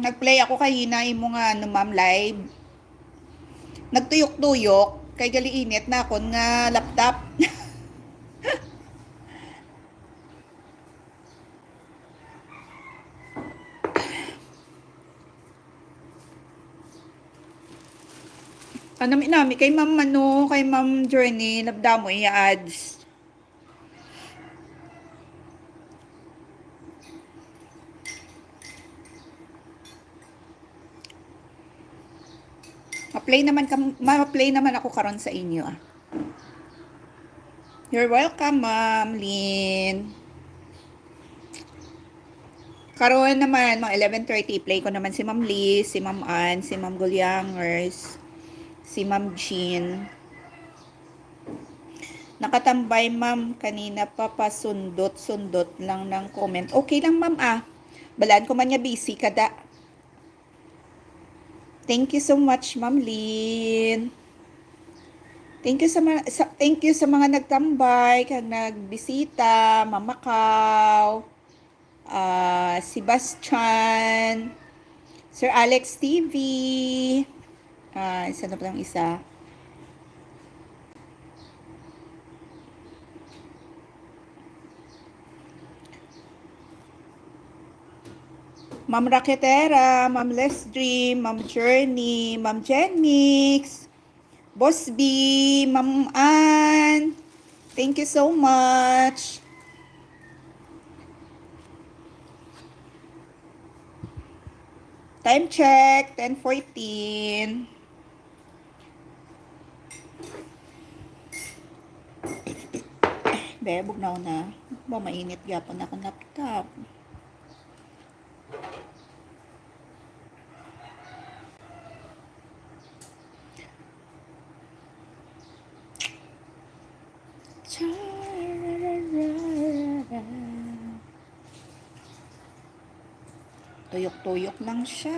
Nag-play ako kanina imo nga ano ma'am live. Nagtuyok-tuyok kay gali init na akon nga laptop. Ano minami kay Ma'am ano, kay Ma'am Journey, labda mo i-ads. Ma-play naman ako karon sa inyo ah. You're welcome, Ma'am Lynn. Karon naman, mga 11:30, play ko naman si Ma'am Liz, si Ma'am Ann, si Ma'am Gulyangers, si Ma'am Jean. Nakatambay, Ma'am, kanina pa pasundot-sundot lang ng comment. Okay lang, Ma'am, ah. Balaan ko man niya busy kada. Thank you so much, Ma'am Lynn. Thank you sa mga nagtambay, kag nagbisita, Mama Cow, si Bastian, Sir Alex TV, isa na pa lang isa. Ma'am Raketera, Ma'am Lesdream, Ma'am Journey, Ma'am Jenmix, Boss B, Ma'am Ann, thank you so much. Time check, 10:14. Bebog na na. Ba mainit gyapon ako laptop. Tuyok-tuyok lang siya.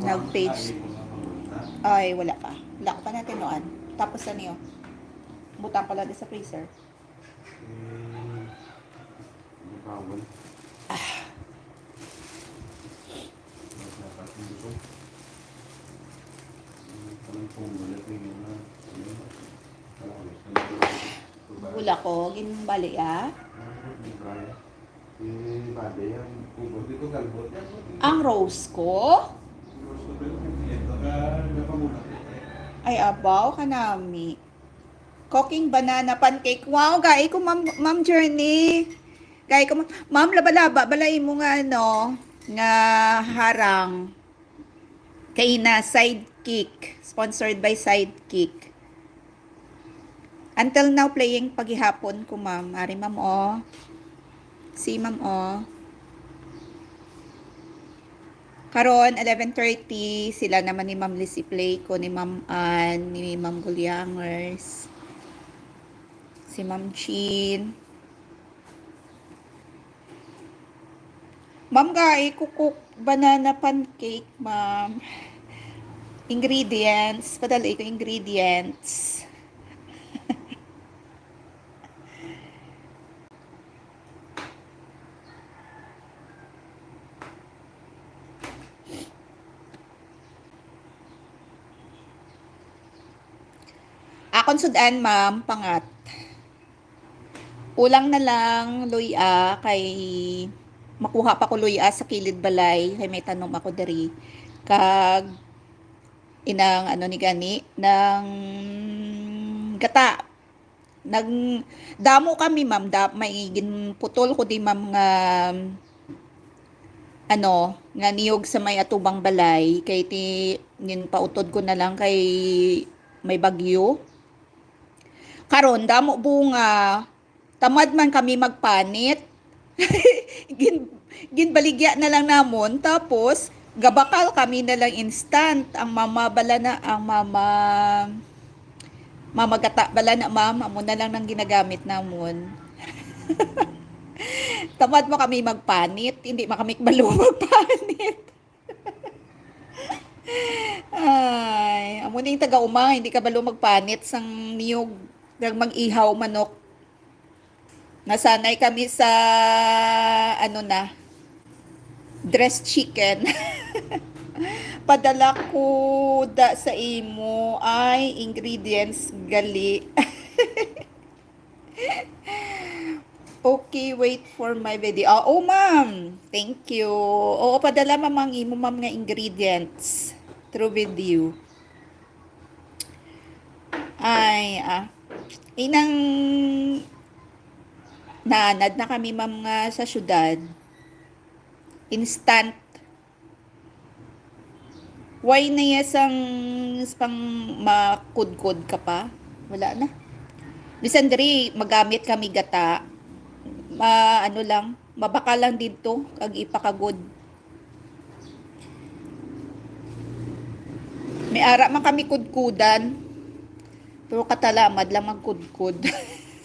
Nag-page. Ay, wala pa. Wala ko pa na tinuan. Tapos ano yun? Butang pala din sa freezer. Bawal. Wala ko. Ginbali ah. Ang rose ko? Ay, abaw ka nami. Cooking banana pancake. Wow, gay ko, Ma'am Journey. Gay ko, Ma'am, laba-laba. Balay mo nga, ano, nga harang. Kay na Sidekick. Sponsored by Sidekick. Until now, playing paghihapon ko, ma'am. Ari, ma'am, oh. Si ma'am, oh. Karon 11:30 sila naman ni Ma'am Lizzie Play ko, ni Ma'am Ann, ni Ma'am Gulyangers, si Ma'am Chin. Ma'am gay, kukuk banana pancake, ma'am. Ingredients, padali ko ingredients. Akon sudan, ma'am, pangat. Ulang na lang luya kay makuha pa ko luya sa kilid balay kay may tanom ako diri kag inang ano ni gani ng gata. Nag damo kami, ma'am, may ginputol ko di, ma'am, nga ano nga niyog sa may atubang balay kay ti nin pautod ko na lang kay may bagyo. Karon damo bunga. Tamad man kami magpanit. Ginbaligya na lang namon, tapos gabakal kami na lang instant. Ang mama bala na, ang mamagata bala na, ma'am, amo na lang nang ginagamit namon. Tamad mo kami magpanit, hindi mo kami balo magpanit. Ay, amo na yung taga-uma, hindi ka balo magpanit sang niyog nang mag-ihaw manok. Nasanay kami sa ano na, dressed chicken. Padala ko da sa imo ay ingredients gali. Okay, wait for my video. Oh, ma'am. Thank you. Oo, padala mamang imo, ma'am, nga ingredients through video. Ay, inang naanad na kami, ma'am, nga sa syudad. Instant. Why na yasang pang makudkod ka pa? Wala na. Bisan diri magamit kami gata. Ano lang, mabaka lang dito kag ipakagod. May ara man kami kudkudan. Pero katalamad lang magkudkod.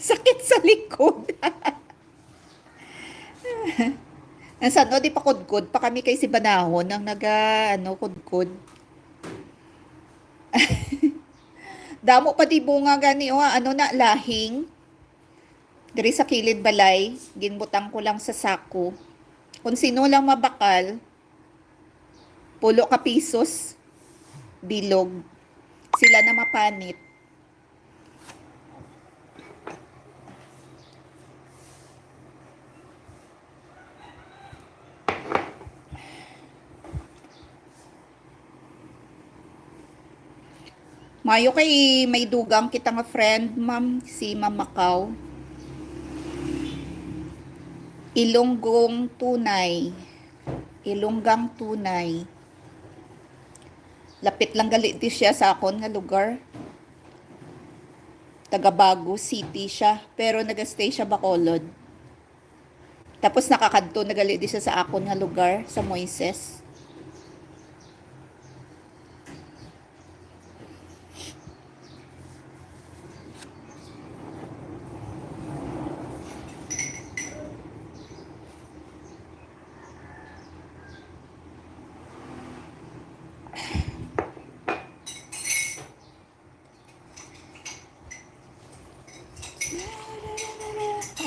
Sakit sa likod. Nasaan o di pa kudkod pa kami kay si Banahon ang kudkod. Damo pa di bunga gani o na lahing. Diri sa kilid balay, ginbutang ko lang sa sako. Kung sino lang mabakal, pulo ka pisos, bilog. Sila na mapanit. Mayo kay may dugang kita nga friend, ma'am, si Ma'am Macau. Ilonggang tunay. Lapit lang gali di siya sa akon nga lugar. taga Bagu City siya, pero nagastay siya Bacolod. Tapos nakakadto nagali di siya sa akon nga lugar sa Moises.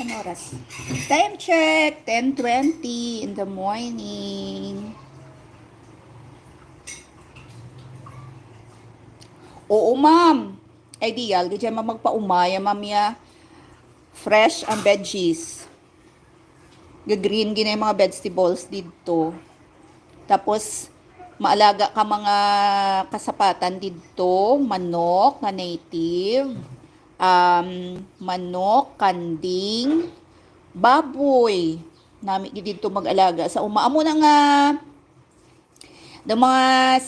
Ano oras? Time check, 10:20 in the morning. Oo, ma'am. Ideal. Di dyan magpaumaya, ma'am ya. Fresh ang veggies. Gagreen gina yung mga vegetables dito. Tapos, maalaga ka mga kasapatan dito. Manok na native. Manok, kanding, baboy. Nami dito mag-alaga sa uma. Amo na nga da mga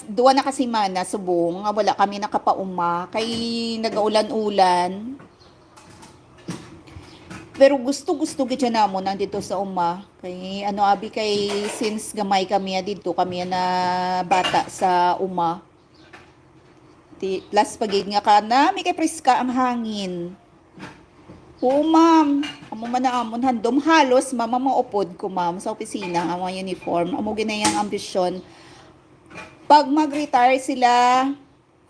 duwa na kasi mana subong nga wala kami nakapauma kay nagaulan-ulan. Pero gusto gid namo nandito sa uma. Kay ano abi kay since gamay kami dito kami na bata sa uma. Last pagid nga ka na may kay preska ang hangin. Oo, ma'am. Amo man na amon handom halos mama maupod ko ma'am sa opisina ang mga uniform. Amo ginayang ambisyon. Pag mag-retire sila,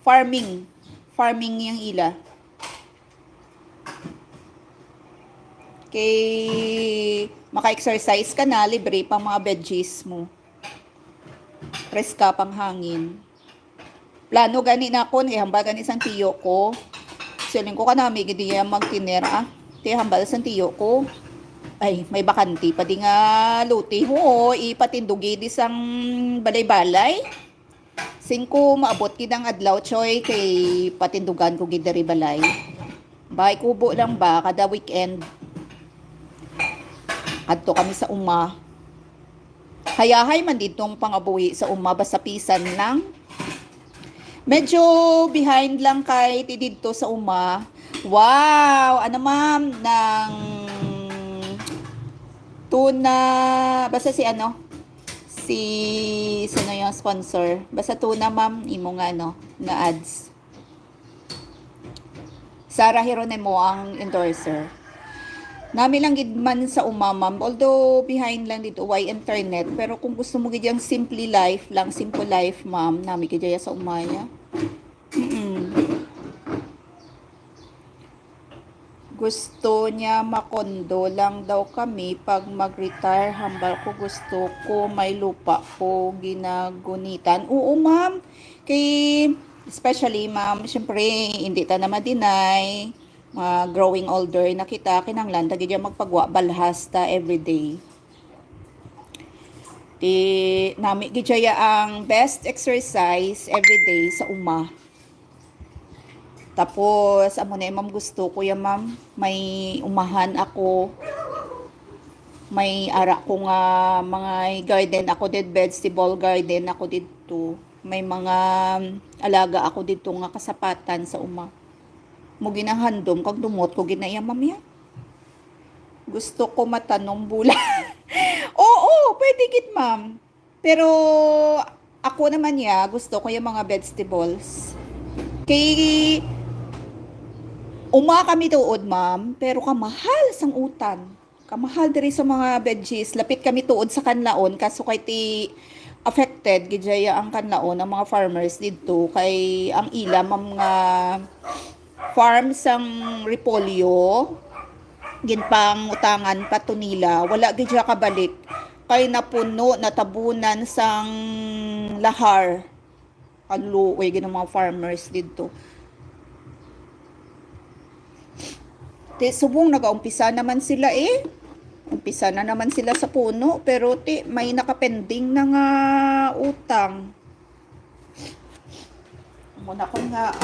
farming. Farming yung ila. Kay maka-exercise ka na, libre pang mga veggies mo. Preska pang hangin. Plano gani na ako, hambal gani sang tiyo ko. Siling ko kanami, gidi magtiner hambal sang tiyo ko. Ay, may bakanti pa di nga luti ho, ipatindugi di sang balay-balay. Singko maabot kidang adlaw choy kay patindugan ko gid diri balay. Bay kubo lang ba kada weekend. Adto kami sa uma. Hayahay man ditong pangabuhi sa uma basta pisan lang. Medyo behind lang kay ti didto sa uma. Wow, ano ma'am ng tuna basta si ano? Sino yung sponsor? Basta tuna ma'am, imo nga no, na ads. Sarah Hieronimo ang endorser. Nami lang gid man sa uma ma'am, although behind lang dito why internet, pero kung gusto mo gid yung simple life ma'am, nami gid sa umaya. Gusto niya makondo lang daw kami pag mag-retire. Hambal ko gusto ko may lupa ko ginagunitan. Oo ma'am, kay especially ma'am, syempre hindi ta na ma-deny. Growing older na kita, kinanglan ta gid magpagwa balhas ta everyday. Nami gid ang best exercise everyday sa uma. Tapos amo na ma'am gusto ko ya ma'am, may umahan ako. May ara ko nga mga garden ako did vegetable garden ako dito. May mga alaga ako dito nga kasapatan sa uma. Mo ginahandom kag dumot ko ginaya ma'am ya. Gusto ko matanom bula. Oo, pwede gid ma'am. Pero ako naman ya, gusto ko yung mga vegetables. Kay uma kami tuod ma'am, pero kamahal sang utan. Kamahal diri sa mga veggies. Lapit kami tuod sa kanlaon kaso kay ti affected gidya ang kanlaon ng mga farmers dito kay ang ila mga farm sang repolyo ginpang utangan pato nila wala gid siya kabalik kay napuno natabunan sang lahar kaluoy gid mga farmers dito. Subong nagaumpisa naman sila umpisa na naman sila sa puno pero may nakapending na nga utang muna ko nga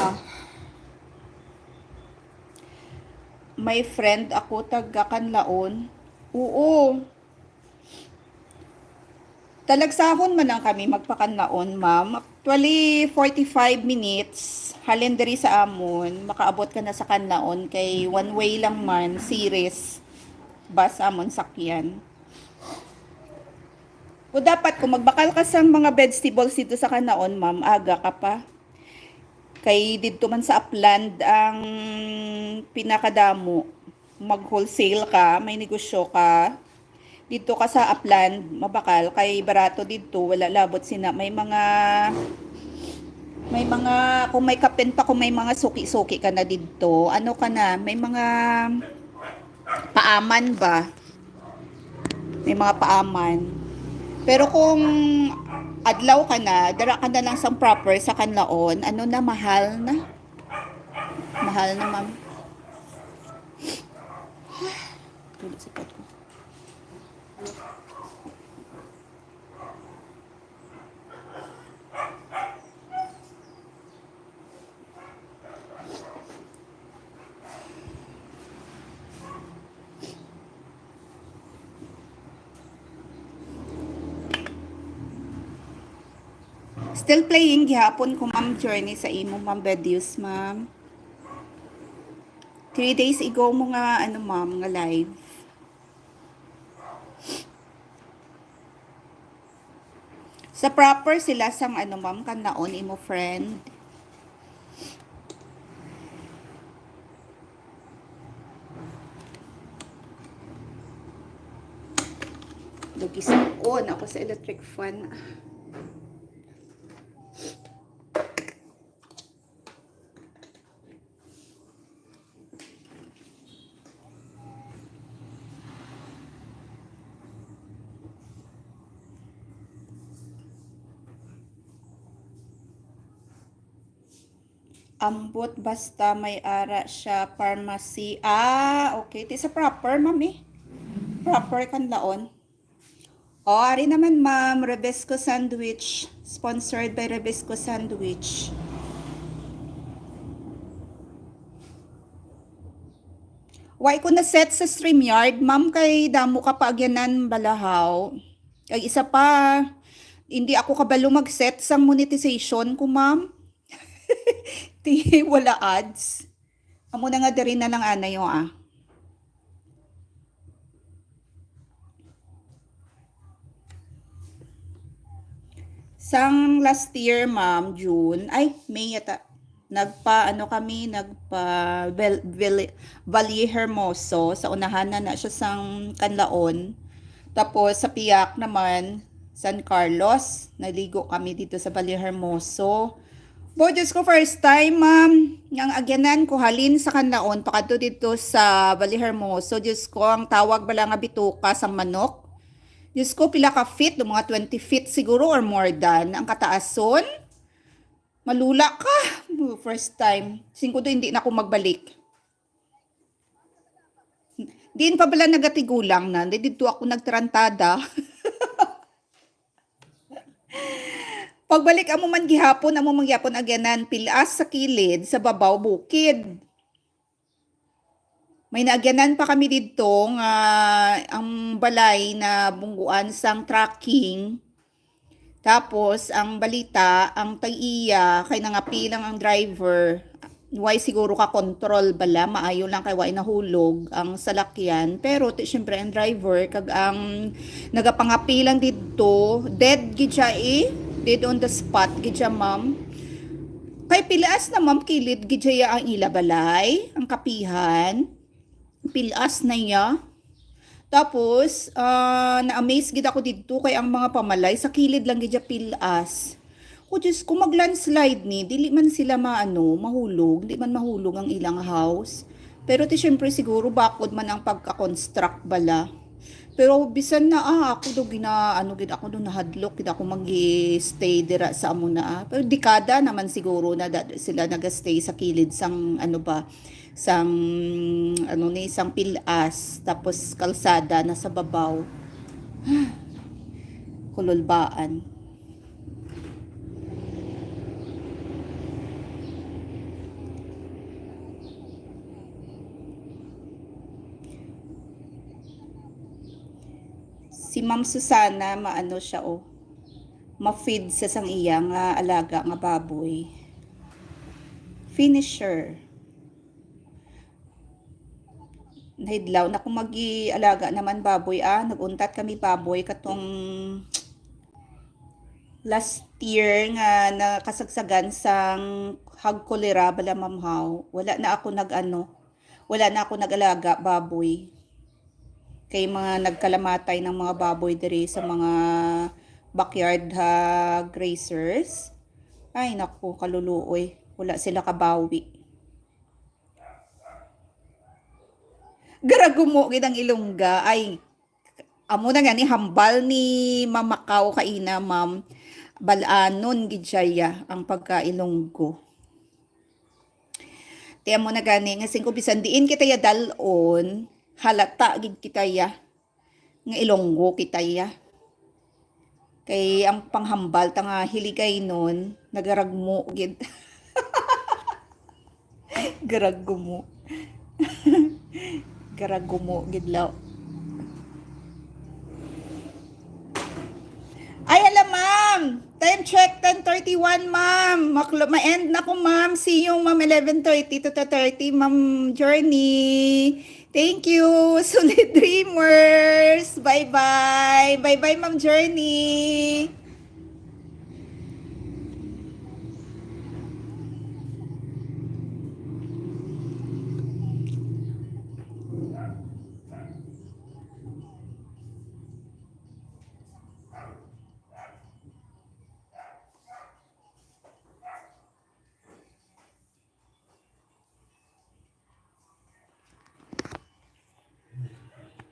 may friend ako taga Kanlaon. Oo. Talagsahon man lang kami magpakanlaon, ma'am. Actually, 45 minutes. Halin diri sa amon, makaabot ka na sa kanlaon kay one way lang man, series. Bus amon sakyan. O dapat kung magbakal ka sa mga vegetables dito sa kanlaon, ma'am, aga ka pa. Kay dito man sa upland ang pinakadamo. Mag-wholesale ka, may negosyo ka. Dito ka sa upland, mabakal, kay barato dito, wala labot sina. May mga, kung may kapin pa, kung may mga suki-suki ka na dito, ano ka na, may mga paaman ba? May mga paaman. Pero kung adlaw ka na, dara ka na lang sa proper sa kanlaon, ano na, mahal na. Mahal na, ma'am. Tulad sa pot ko. Still playing gihapon ko, ma'am, journey sa imo, ma'am, videos, ma'am. 3 days ago mo nga, ano, ma'am, nga live. Sa proper sila sang, ano, ma'am, kanaon, imo friend. Lugis ako sa electric fan. Ambot basta may ara siya pharmacy. Okay. Ito sa proper, ma'am eh. Proper kan laon. Ari naman, ma'am. Rebesco Sandwich. Sponsored by Rebesco Sandwich. Why ko na set sa StreamYard, ma'am, kay damo ka pa agyanan balahaw. Kay isa pa, hindi ako kabalo mag-set sa monetization ko, ma'am. Wala ads. Amo na nga diri na lang ana yo Sang last year, ma'am, June, ay, May yata, Valle Hermoso, sa unahan na siya sang Kanlaon. Tapos sa Piak naman, San Carlos, naligo kami dito sa Valle Hermoso. Diyos ko, first time, ma'am, ang agyanan ko halin sa Kanlaon, pakadto dito sa Valle Hermoso. Diyos ko, ang tawag bala nga bituka sa manok. Diyos ko, pila ka feet, mga 20 feet siguro or more than. Ang kataason, malula ka. First time. Singko to, hindi na ako magbalik. Diin pa bala nagatigulang na. Dito ako nagtarantada. Pagbalik amo man gihapon agyanan, pilas sa kilid, sa babaw bukid. May naagyanan pa kami dito nga ang balay na bungguan sang tracking. Tapos ang balita, ang tag-iya kay nangapilang ang driver. Why siguro ka control bala, maayo lang kay why nahulog ang salakyan. Pero syempre ang driver kag ang nagapangapilang dito, dead gid siya dead on the spot gid siya, ma'am. Kay pilaas na, ma'am, kilid gid siya ang ilabalay, ang kapihan. Pilas na niya. Tapos, na-amaze gid ako dito kay ang mga pamalay sa kilid lang gid pilas. O Diyos, kung mag-landslide ni, dili man sila mahulog, di man mahulog ang ilang house. Pero syempre siguro bakod man ang pagka-construct bala. Pero bisan na ako do gid ako do nahadlok gid ako magi-stay dira sa amo na. Pero dekada naman siguro na sila nagastay sa kilid sang sang isang pilas tapos kalsada na sa babaw. Kululbaan. Si Ma'am Susana, maano siya ma-feed sa sang iya nga alaga nga baboy. Finisher. Nahidlaw na kung mag-alaga naman baboy, naguntat kami baboy katong last year nga nakasagsagan sang hagkolera bala mamhaw. Wala na ako nag-alaga baboy. Kay mga nagkalamatay ng mga baboy diri sa mga backyard grazers. Ay naku, kaluluoy. Wala sila kabawi. Garagumo gid ang Ilongga. Ay, amo na nga ni hambal ni Mamakaw kaina, ma'am. Balanon gid siya ang pagka-Ilonggo. Tiya mo na gani nga singko bisan diin kita ya dalon, halata gid kita ya nga Ilonggo kita ya. Kay ang panghambal tanga hiligay nun, nagaragmo gid. Garagumo. Garagumo gidlaw. Ay, alam, ma'am. Time check, 10:31, ma'am. Ma-end na ko, ma'am. See you, ma'am, 11:30 to 2:30, ma'am Journey. Thank you, Solid Dreamers. Bye-bye. Bye-bye, ma'am Journey.